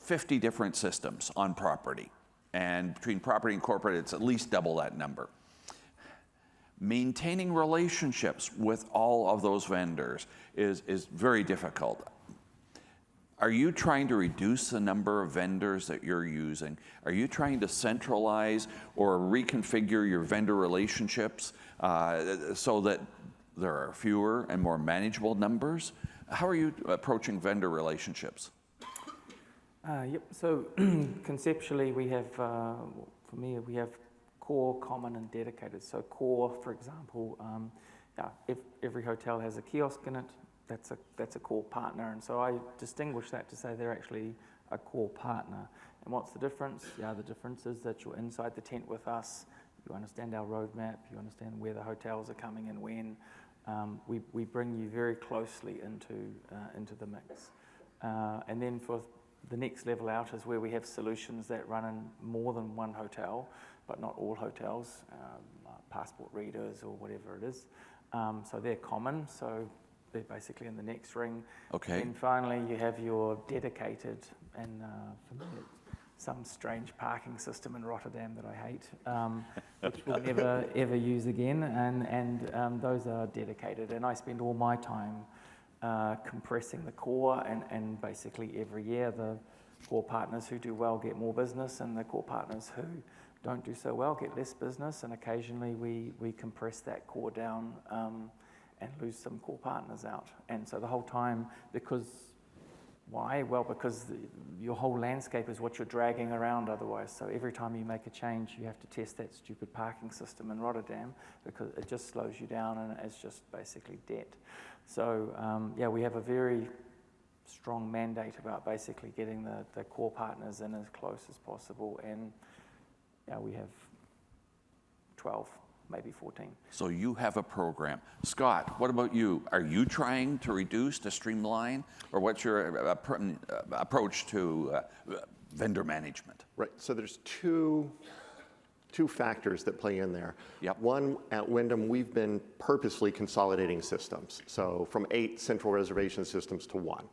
50 different systems on property. And between property and corporate, it's at least double that number. Maintaining relationships with all of those vendors is very difficult. Are you trying to reduce the number of vendors that you're using? Are you trying to centralize or reconfigure your vendor relationships so that there are fewer and more manageable numbers? How are you approaching vendor relationships? Yep, so conceptually we have, for me, we have core, common, and dedicated. So core, for example, if every hotel has a kiosk in it, that's a core partner, and so I distinguish that to say they're actually a core partner. And what's the difference? Yeah, the difference is that you're inside the tent with us, you understand our roadmap, you understand where the hotels are coming and when. We bring you very closely into the mix. And then for the next level out is where we have solutions that run in more than one hotel, but not all hotels, passport readers or whatever it is. So they're common, so they're basically in the next ring. Okay. And finally, you have your dedicated, and for me, it's some strange parking system in Rotterdam that I hate, which we'll never ever use again. And those are dedicated, and I spend all my time compressing the core, and basically every year the core partners who do well get more business, and the core partners who don't do so well get less business, and occasionally we compress that core down and lose some core partners out. And so the whole time, because why? Well, because your whole landscape is what you're dragging around otherwise. So every time you make a change, you have to test that stupid parking system in Rotterdam because it just slows you down and it's just basically debt. So yeah, we have a very strong mandate about basically getting the core partners in as close as possible, and yeah, we have 12, maybe 14. So you have a program. Scott, what about you? Are you trying to reduce, to streamline, or what's your approach to vendor management? Right, so there's two factors that play in there. Yep. One, at Wyndham, we've been purposely consolidating systems. So from 8 central reservation systems to 1.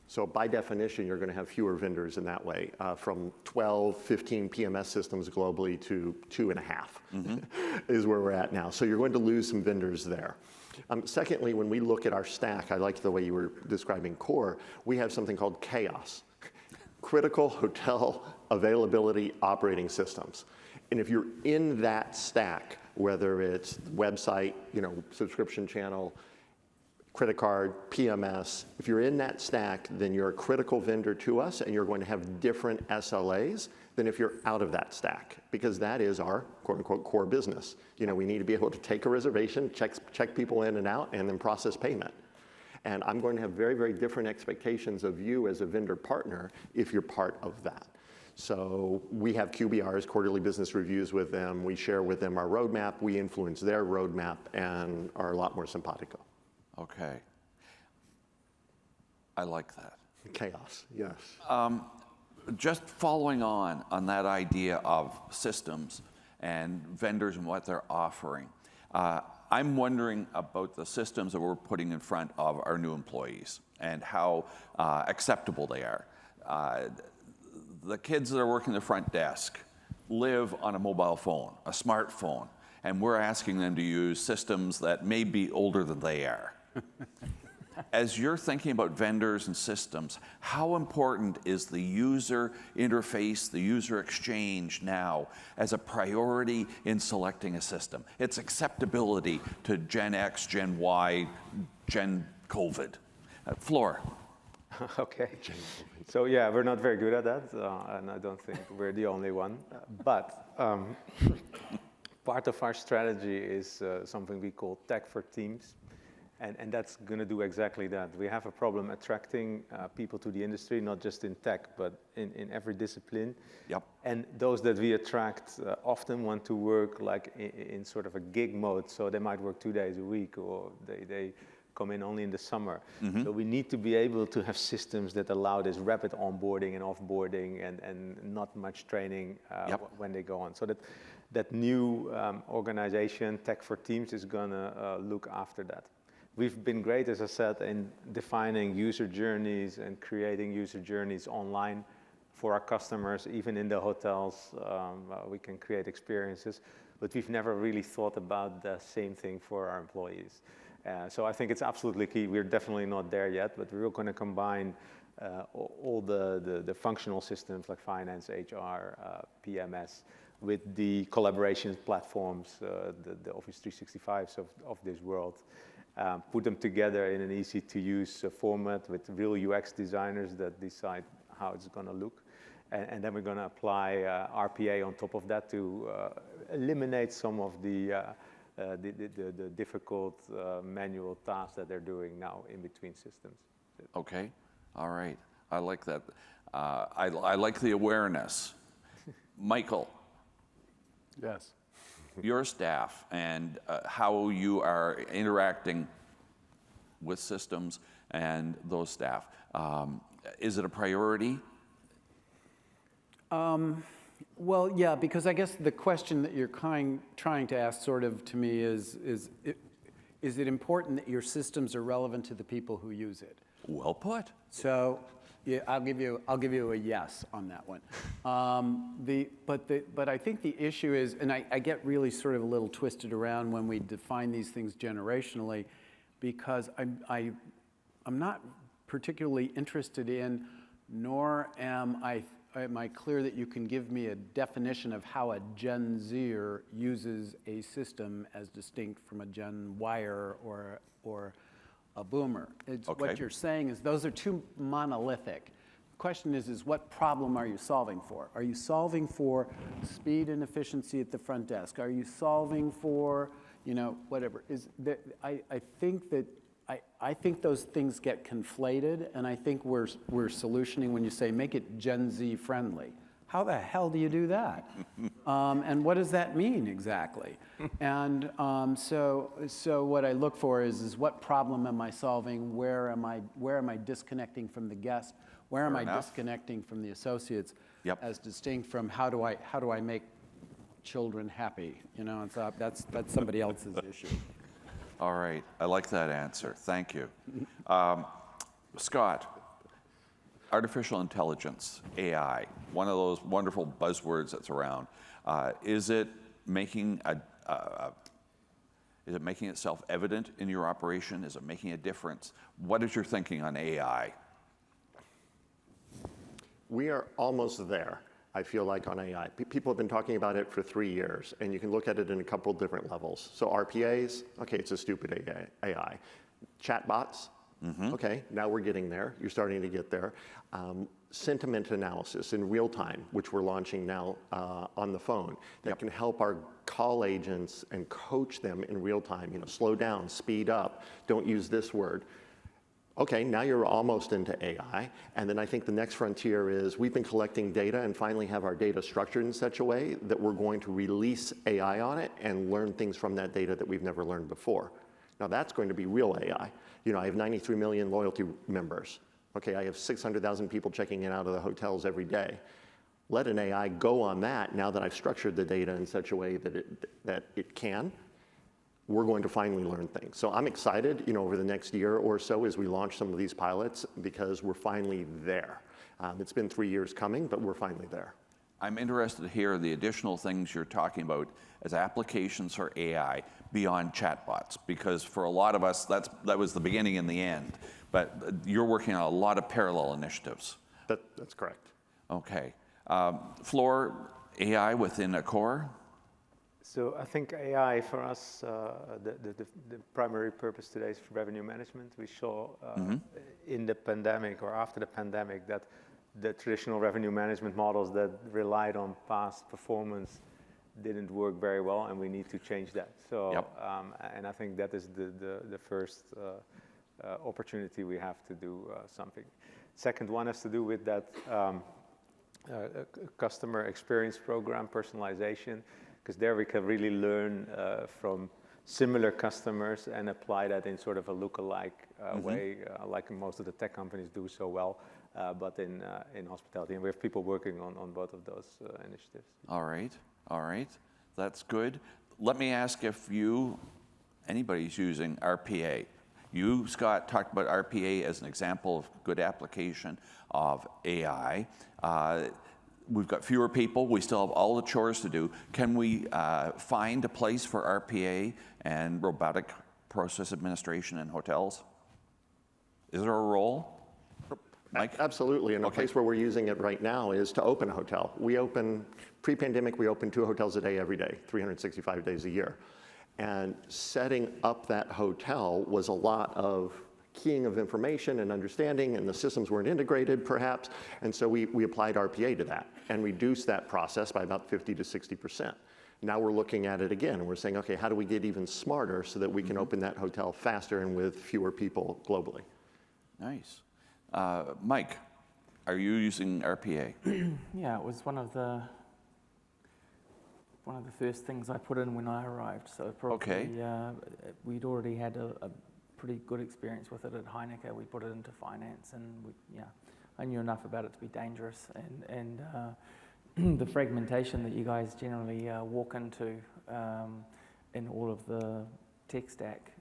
So by definition, you're going to have fewer vendors in that way, from 12, 15 PMS systems globally to 2.5 is where we're at now. So you're going to lose some vendors there. Secondly, when we look at our stack, I like the way you were describing core, we have something called CHAOS, Critical Hotel Availability Operating Systems. And if you're in that stack, whether it's website, subscription channel, credit card, PMS. If you're in that stack, then you're a critical vendor to us, and you're going to have different SLAs than if you're out of that stack, because that is our quote-unquote core business. You know, we need to be able to take a reservation, check people in and out, and then process payment. And I'm going to have very, very different expectations of you as a vendor partner if you're part of that. So we have QBRs, quarterly business reviews with them. We share with them our roadmap. We influence their roadmap and are a lot more simpatico. Okay. I like that. Chaos, yes. Just following on that idea of systems and vendors and what they're offering, I'm wondering about the systems that we're putting in front of our new employees and how acceptable they are. The kids that are working the front desk live on a mobile phone, a smartphone, and we're asking them to use systems that may be older than they are. As you're thinking about vendors and systems, how important is the user interface, the user exchange now as a priority in selecting a system? Its acceptability to Gen X, Gen Y, Gen COVID. Floor. Okay. So yeah, we're not very good at that, and I don't think we're the only one. But part of our strategy is something we call tech for teams. And that's going to do exactly that. We have a problem attracting people to the industry, not just in tech, but in every discipline. Yep. And those that we attract often want to work like in sort of a gig mode. So they might work 2 days a week, or they come in only in the summer. So we need to be able to have systems that allow this rapid onboarding and offboarding and not much training when they go on. So that new organization, Tech for Teams, is going to look after that. We've been great, as I said, in defining user journeys and creating user journeys online for our customers. Even in the hotels, we can create experiences, but we've never really thought about the same thing for our employees. So I think it's absolutely key. We're definitely not there yet, but we're going to combine all the functional systems like finance, HR, PMS, with the collaboration platforms, the Office 365s of this world. Put them together in an easy-to-use format with real UX designers that decide how it's going to look. And then we're going to apply RPA on top of that to eliminate some of the difficult manual tasks that they're doing now in between systems. Okay, all right. I like that. I like the awareness. Michael. Yes. Your staff and how you are interacting with systems and those staff. Is it a priority? Well, yeah, because I guess the question that you're trying to ask sort of to me is it important that your systems are relevant to the people who use it? Well put. So yeah, I'll give you a yes on that one. But I think the issue is, and I get really sort of a little twisted around when we define these things generationally, because I'm not particularly interested in, nor am I clear that you can give me a definition of how a Gen Zer uses a system as distinct from a Gen Yer or a boomer. What you're saying is those are too monolithic. The question is what problem are you solving for? Are you solving for speed and efficiency at the front desk? Are you solving for, whatever? I think those things get conflated, and I think we're solutioning when you say make it Gen Z friendly. How the hell do you do that? And what does that mean exactly? And so what I look for is what problem am I solving? Where am I disconnecting from the guest? Where am I disconnecting from the associates? Yep. As distinct from how do I make children happy? And so that's somebody else's issue. All right, I like that answer. Thank you. Scott. Artificial intelligence, AI, one of those wonderful buzzwords that's around. Is it making itself evident in your operation? Is it making a difference? What is your thinking on AI? We are almost there, I feel like, on AI. People have been talking about it for 3 years, and you can look at it in a couple different levels. So RPAs, okay, it's a stupid AI. Chatbots, okay, now we're getting there. You're starting to get there. Sentiment analysis in real time, which we're launching now on the phone, that can help our call agents and coach them in real time. You know, slow down, speed up, don't use this word. Okay, now you're almost into AI. And then I think the next frontier is we've been collecting data and finally have our data structured in such a way that we're going to release AI on it and learn things from that data that we've never learned before. Now that's going to be real AI. You know, I have 93 million loyalty members. Okay, I have 600,000 people checking in out of the hotels every day. Let an AI go on that now that I've structured the data in such a way that it can. We're going to finally learn things. So I'm excited, you know, over the next year or so as we launch some of these pilots because we're finally there. It's been 3 years coming, but we're finally there. I'm interested to hear the additional things you're talking about as applications for AI beyond chatbots, because for a lot of us, that was the beginning and the end. But you're working on a lot of parallel initiatives. That's correct. Okay. Floor, AI within Accor? So I think AI for us, the primary purpose today is for revenue management. We saw in the pandemic or after the pandemic that the traditional revenue management models that relied on past performance didn't work very well, and we need to change that. So, and I think that is the first opportunity we have to do something. Second one has to do with that customer experience program, personalization, because there we can really learn from similar customers and apply that in sort of a look-alike way, like most of the tech companies do so well, but in hospitality. And we have people working on both of those initiatives. All right, that's good. Let me ask if anybody's using RPA. You, Scott, talked about RPA as an example of good application of AI. We've got fewer people. We still have all the chores to do. Can we find a place for RPA and robotic process administration in hotels? Is there a role? Mike? Absolutely, and a place where we're using it right now is to open a hotel. Pre-pandemic, we opened 2 hotels a day every day, 365 days a year. And setting up that hotel was a lot of keying of information and understanding, and the systems weren't integrated perhaps, and so we applied RPA to that and reduced that process by about 50 to 60%. Now we're looking at it again, and we're saying, okay, how do we get even smarter so that we can open that hotel faster and with fewer people globally? Nice. Mike, are you using RPA? Yeah, it was one of the first things I put in when I arrived. So probably we'd already had a pretty good experience with it at HITEC. We put it into finance, and I knew enough about it to be dangerous. And the fragmentation that you guys generally walk into in all of the tech stack,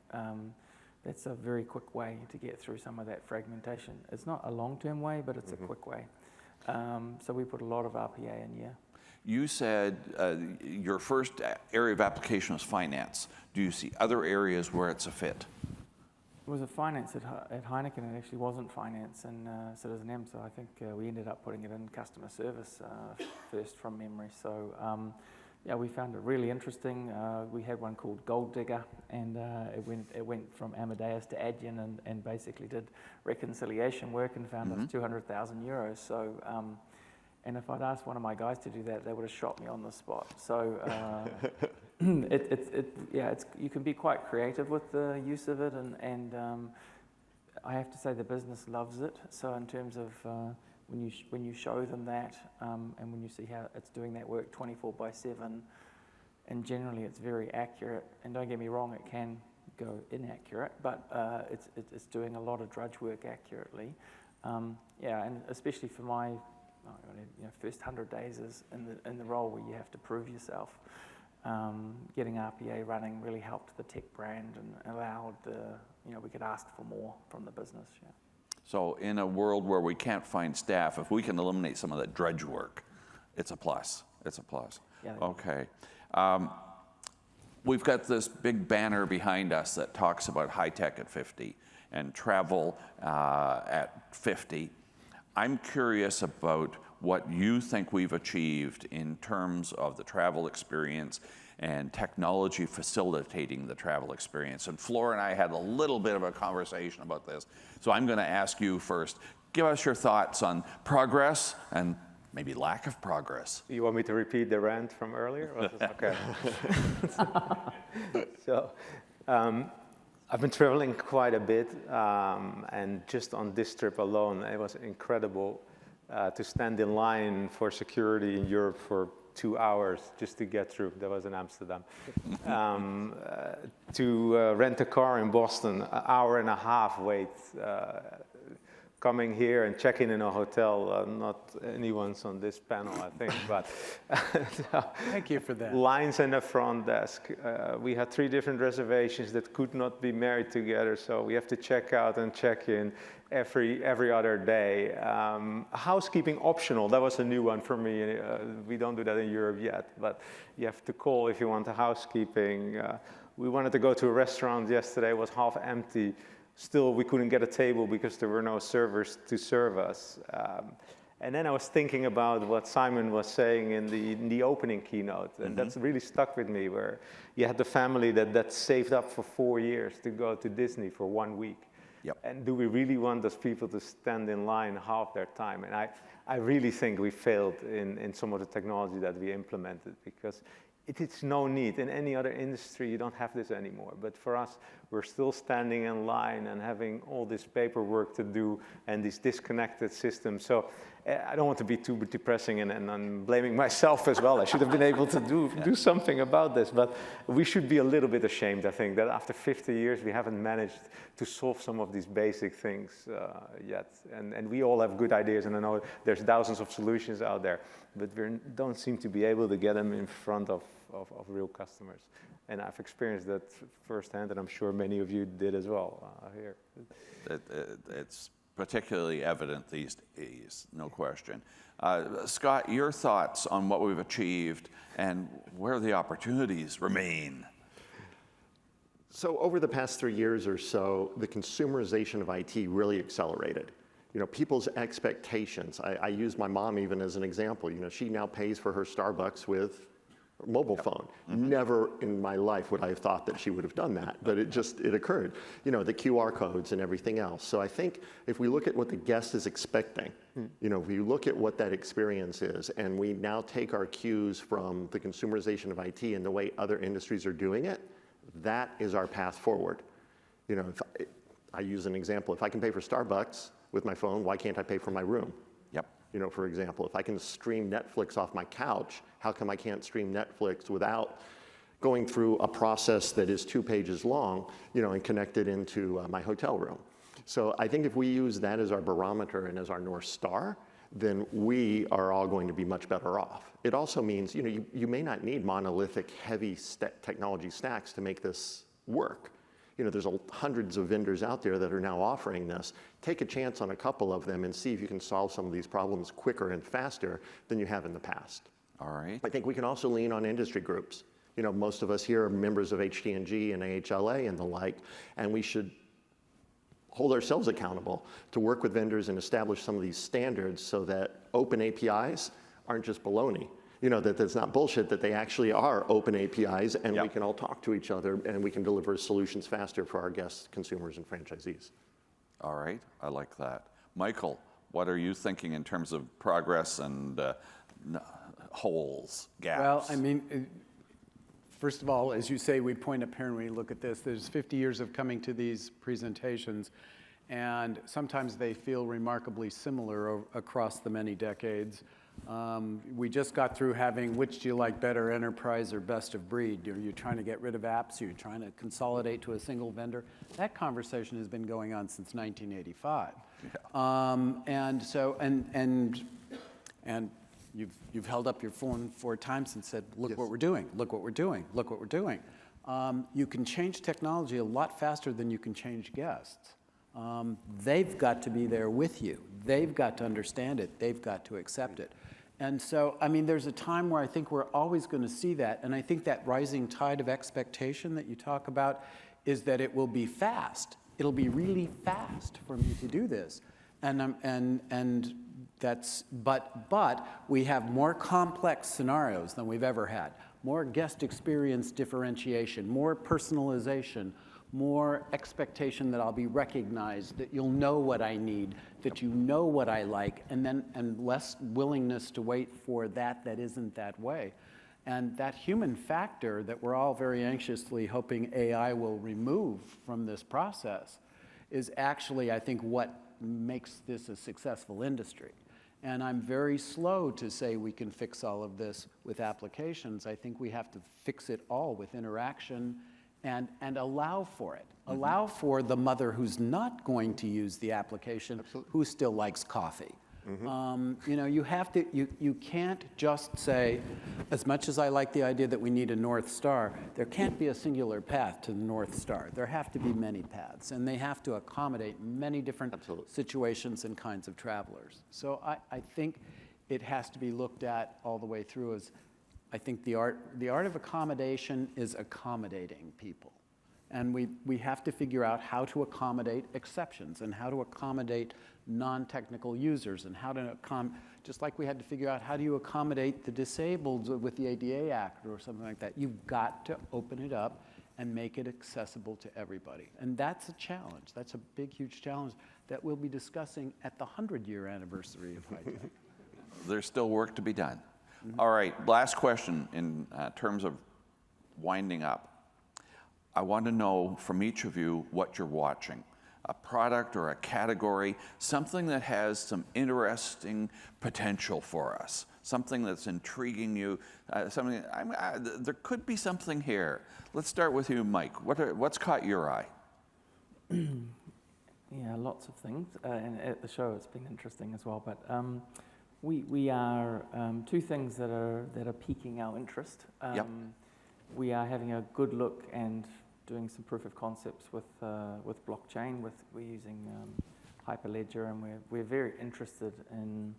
that's a very quick way to get through some of that fragmentation. It's not a long-term way, but it's a quick way. So we put a lot of RPA in, You said your first area of application was finance. Do you see other areas where it's a fit? It was a finance at HITEC, and it actually wasn't finance in Citizen M, so I think we ended up putting it in customer service first from memory. So we found it really interesting. We had one called Gold Digger, and it went from Amadeus to Adyen and basically did reconciliation work and found us 200,000 euros. So, and if I'd asked one of my guys to do that, they would have shot me on the spot. So you can be quite creative with the use of it, and I have to say the business loves it. So in terms of when you show them that, and when you see how it's doing that work 24/7, and generally it's very accurate. And don't get me wrong, it can go inaccurate, but it's doing a lot of drudge work accurately. And especially for my first 100 days is in the role where you have to prove yourself. Getting RPA running really helped the tech brand and allowed we could ask for more from the business. Yeah. So in a world where we can't find staff, if we can eliminate some of that drudge work, it's a plus. It's a plus. Yeah. Okay. We've got this big banner behind us that talks about high-tech at 50 and travel at 50. I'm curious about what you think we've achieved in terms of the travel experience and technology facilitating the travel experience. And Flora and I had a little bit of a conversation about this. So I'm going to ask you first, give us your thoughts on progress and maybe lack of progress. You want me to repeat the rant from earlier? Okay. So, I've been traveling quite a bit, and just on this trip alone, it was incredible to stand in line for security in Europe for 2 hours just to get through. That was in Amsterdam. To rent a car in Boston, an hour and a half wait. Coming here and checking in a hotel, not anyone's on this panel, I think, but so, Thank you for that. lines in the front desk. We had 3 different reservations that could not be married together, so we have to check out and check in every other day. Housekeeping optional, that was a new one for me. We don't do that in Europe yet, but you have to call if you want the housekeeping. We wanted to go to a restaurant yesterday, it was half empty. Still, we couldn't get a table because there were no servers to serve us. And then I was thinking about what Simon was saying in the opening keynote, and that's really stuck with me, where you had the family that saved up for 4 years to go to Disney for 1 week. Yep. And do we really want those people to stand in line half their time? And I really think we failed in some of the technology that we implemented, because it's no need. In any other industry, you don't have this anymore. But for us, we're still standing in line and having all this paperwork to do and these disconnected systems. So I don't want to be too depressing, and I'm blaming myself as well. I should have been able to do something about this. But we should be a little bit ashamed, I think, that after 50 years, we haven't managed to solve some of these basic things yet. And we all have good ideas, and I know there's thousands of solutions out there, but we don't seem to be able to get them in front of real customers. And I've experienced that firsthand, and I'm sure many of you did as well here. It's particularly evident these days, no question. Scott, your thoughts on what we've achieved and where the opportunities remain? So over the past 3 years or so, the consumerization of IT really accelerated. You know, people's expectations. I use my mom even as an example. You know, she now pays for her Starbucks with a mobile phone. Never in my life would I have thought that she would have done that, but it occurred. You know, the QR codes and everything else. So I think if we look at what the guest is expecting, you know, if we look at what that experience is, and we now take our cues from the consumerization of IT and the way other industries are doing it, that is our path forward. You know, if I use an example. If I can pay for Starbucks with my phone, why can't I pay for my room? Yep. You know, for example, if I can stream Netflix off my couch, how come I can't stream Netflix without going through a process that is 2 pages long, you know, and connected into my hotel room? So I think if we use that as our barometer and as our North Star, then we are all going to be much better off. It also means, you know, you may not need monolithic, heavy technology stacks to make this work. You know, there's hundreds of vendors out there that are now offering this. Take a chance on a couple of them and see if you can solve some of these problems quicker and faster than you have in the past. All right. I think we can also lean on industry groups. You know, most of us here are members of HTNG and AHLA and the like, and we should hold ourselves accountable to work with vendors and establish some of these standards so that open APIs aren't just baloney. You know, that that's not bullshit, that they actually are open APIs, and we can all talk to each other, and we can deliver solutions faster for our guests, consumers, and franchisees. All right, I like that. Michael, what are you thinking in terms of progress and holes, gaps? Well, I mean, first of all, as you say, we point up here and we look at this. There's 50 years of coming to these presentations, and sometimes they feel remarkably similar across the many decades. We just got through having which do you like better, enterprise or best of breed? Are you trying to get rid of apps? Are you trying to consolidate to a single vendor? That conversation has been going on since 1985. Yeah. And you've held up your phone 4 times and said, look what we're doing, look what we're doing, look what we're doing. You can change technology a lot faster than you can change guests. They've got to be there with you. They've got to understand it. They've got to accept it. And so, I mean, there's a time where I think we're always going to see that. And I think that rising tide of expectation that you talk about is that it will be fast. It'll be really fast for me to do this. But we have more complex scenarios than we've ever had. more guest experience differentiation, more personalization, more expectation that I'll be recognized, that you'll know what I need, that you know what I like, and less willingness to wait for that isn't that way. And that human factor that we're all very anxiously hoping AI will remove from this process is actually, I think, what makes this a successful industry. And I'm very slow to say we can fix all of this with applications. I think we have to fix it all with interaction and allow for it. Allow for the mother who's not going to use the application, who still likes coffee. You know, you can't just say, as much as I like the idea that we need a North Star, there can't be a singular path to the North Star. There have to be many paths, and they have to accommodate many different situations and kinds of travelers. So I think it has to be looked at all the way through as, I think the art of accommodation is accommodating people. And we have to figure out how to accommodate exceptions and how to accommodate non-technical users and how to just like we had to figure out how do you accommodate the disabled with the ADA Act or something like that. You've got to open it up and make it accessible to everybody. And that's a challenge. That's a big, huge challenge that we'll be discussing at the 100-year anniversary of HITEC. There's still work to be done. All right, last question in terms of winding up. I want to know from each of you what you're watching. A product or a category, something that has some interesting potential for us, something that's intriguing you, there could be something here. Let's start with you, Mike. What's caught your eye? Yeah, lots of things. And at the show, it's been interesting as well. But we are two things that are piquing our interest. We are having a good look and doing some proof of concepts with blockchain. We're using Hyperledger, and we're very interested in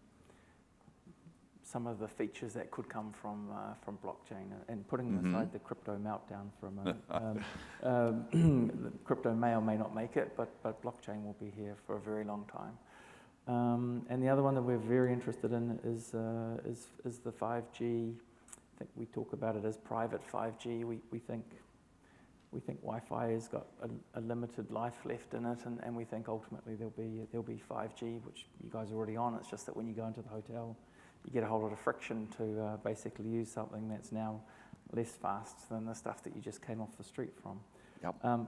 some of the features that could come from blockchain. And putting aside the crypto meltdown for a moment, the crypto may or may not make it, but blockchain will be here for a very long time. And the other one that we're very interested in is the 5G. I think we talk about it as private 5G. We think Wi-Fi has got a limited life left in it, and we think ultimately there'll be 5G, which you guys are already on. It's just that when you go into the hotel, you get a whole lot of friction to basically use something that's now less fast than the stuff that you just came off the street from.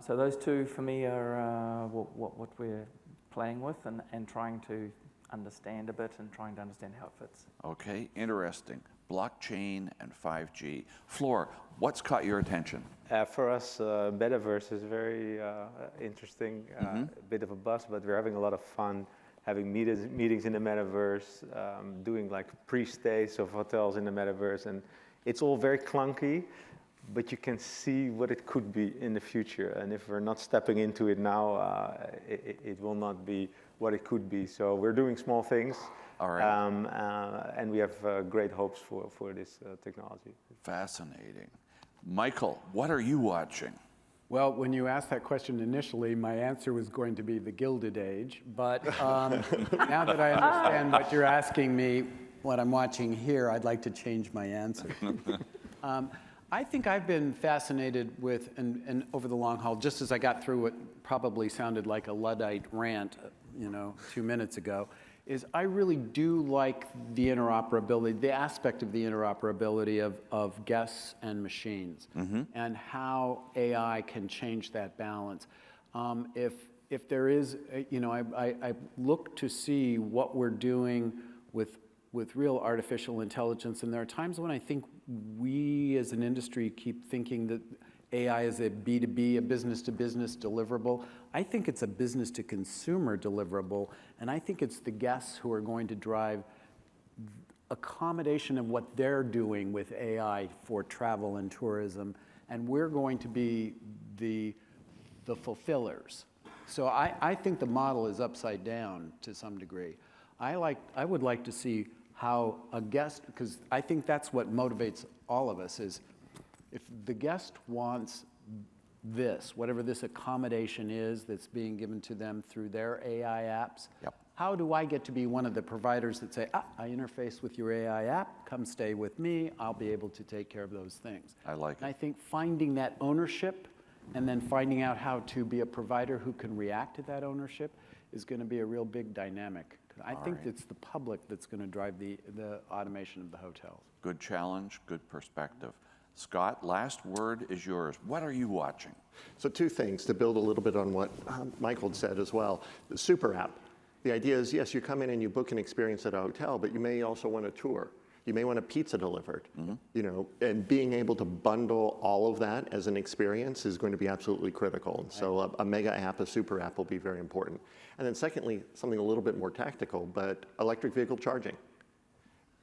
So those two for me are what we're playing with and trying to understand a bit and trying to understand how it fits. Okay, interesting. Blockchain and 5G. Floor, what's caught your attention? For us, Metaverse is very interesting, a bit of a buzz, but we're having a lot of fun having meetings in the Metaverse, doing like pre-stays of hotels in the Metaverse, and it's all very clunky, but you can see what it could be in the future, and if we're not stepping into it now, it will not be what it could be. So we're doing small things. All right. And we have great hopes for this technology. Fascinating. Michael, what are you watching? Well, when you asked that question initially, my answer was going to be the Gilded Age. But now that I understand what you're asking me, what I'm watching here, I'd like to change my answer. I think I've been fascinated with, and over the long haul, just as I got through what probably sounded like a Luddite rant, 2 minutes ago, is I really do like the interoperability, the aspect of the interoperability of guests and machines, and how AI can change that balance. If there is, I look to see what we're doing with real artificial intelligence, and there are times when I think we as an industry keep thinking that AI is a B2B, a business-to-business deliverable. I think it's a business-to-consumer deliverable, and I think it's the guests who are going to drive accommodation of what they're doing with AI for travel and tourism, and we're going to be the fulfillers. So I think the model is upside down to some degree. I would like to see how a guest, because I think that's what motivates all of us, is if the guest wants this, whatever this accommodation is that's being given to them through their AI apps, How do I get to be one of the providers that say, I interface with your AI app, come stay with me, I'll be able to take care of those things. I like And it. I think finding that ownership and then finding out how to be a provider who can react to that ownership is going to be a real big dynamic. I think right. it's the public that's going to drive the automation of the hotels. Good challenge, good perspective. Scott, last word is yours. What are you watching? So 2 things to build a little bit on what Michael said as well. The super app. The idea is, yes, you come in and you book an experience at a hotel, but you may also want a tour. You may want a pizza delivered, you know, and being able to bundle all of that as an experience is going to be absolutely critical. And so a mega app, a super app will be very important. And then secondly, something a little bit more tactical, but electric vehicle charging.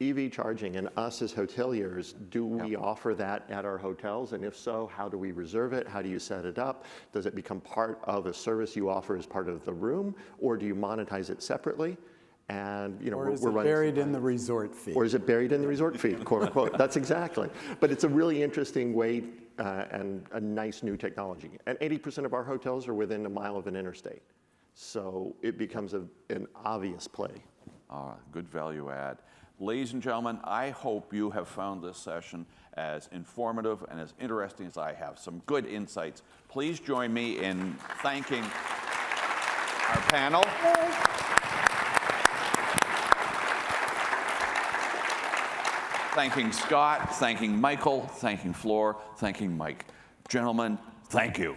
EV charging, and us as hoteliers, do we offer that at our hotels? And if so, how do we reserve it? How do you set it up? Does it become part of a service you offer as part of the room, or do you monetize it separately? And you know, Or is we're it running buried in the resort fee? or is it buried in the resort fee, quote unquote? That's exactly. But it's a really interesting way and a nice new technology. And 80% of our hotels are within a mile of an interstate. So it becomes an obvious play. Good value add. Ladies and gentlemen, I hope you have found this session as informative and as interesting as I have. Some good insights. Please join me in thanking our panel. Thanking Scott, thanking Michael, thanking Flor, thanking Mike. Gentlemen, thank you.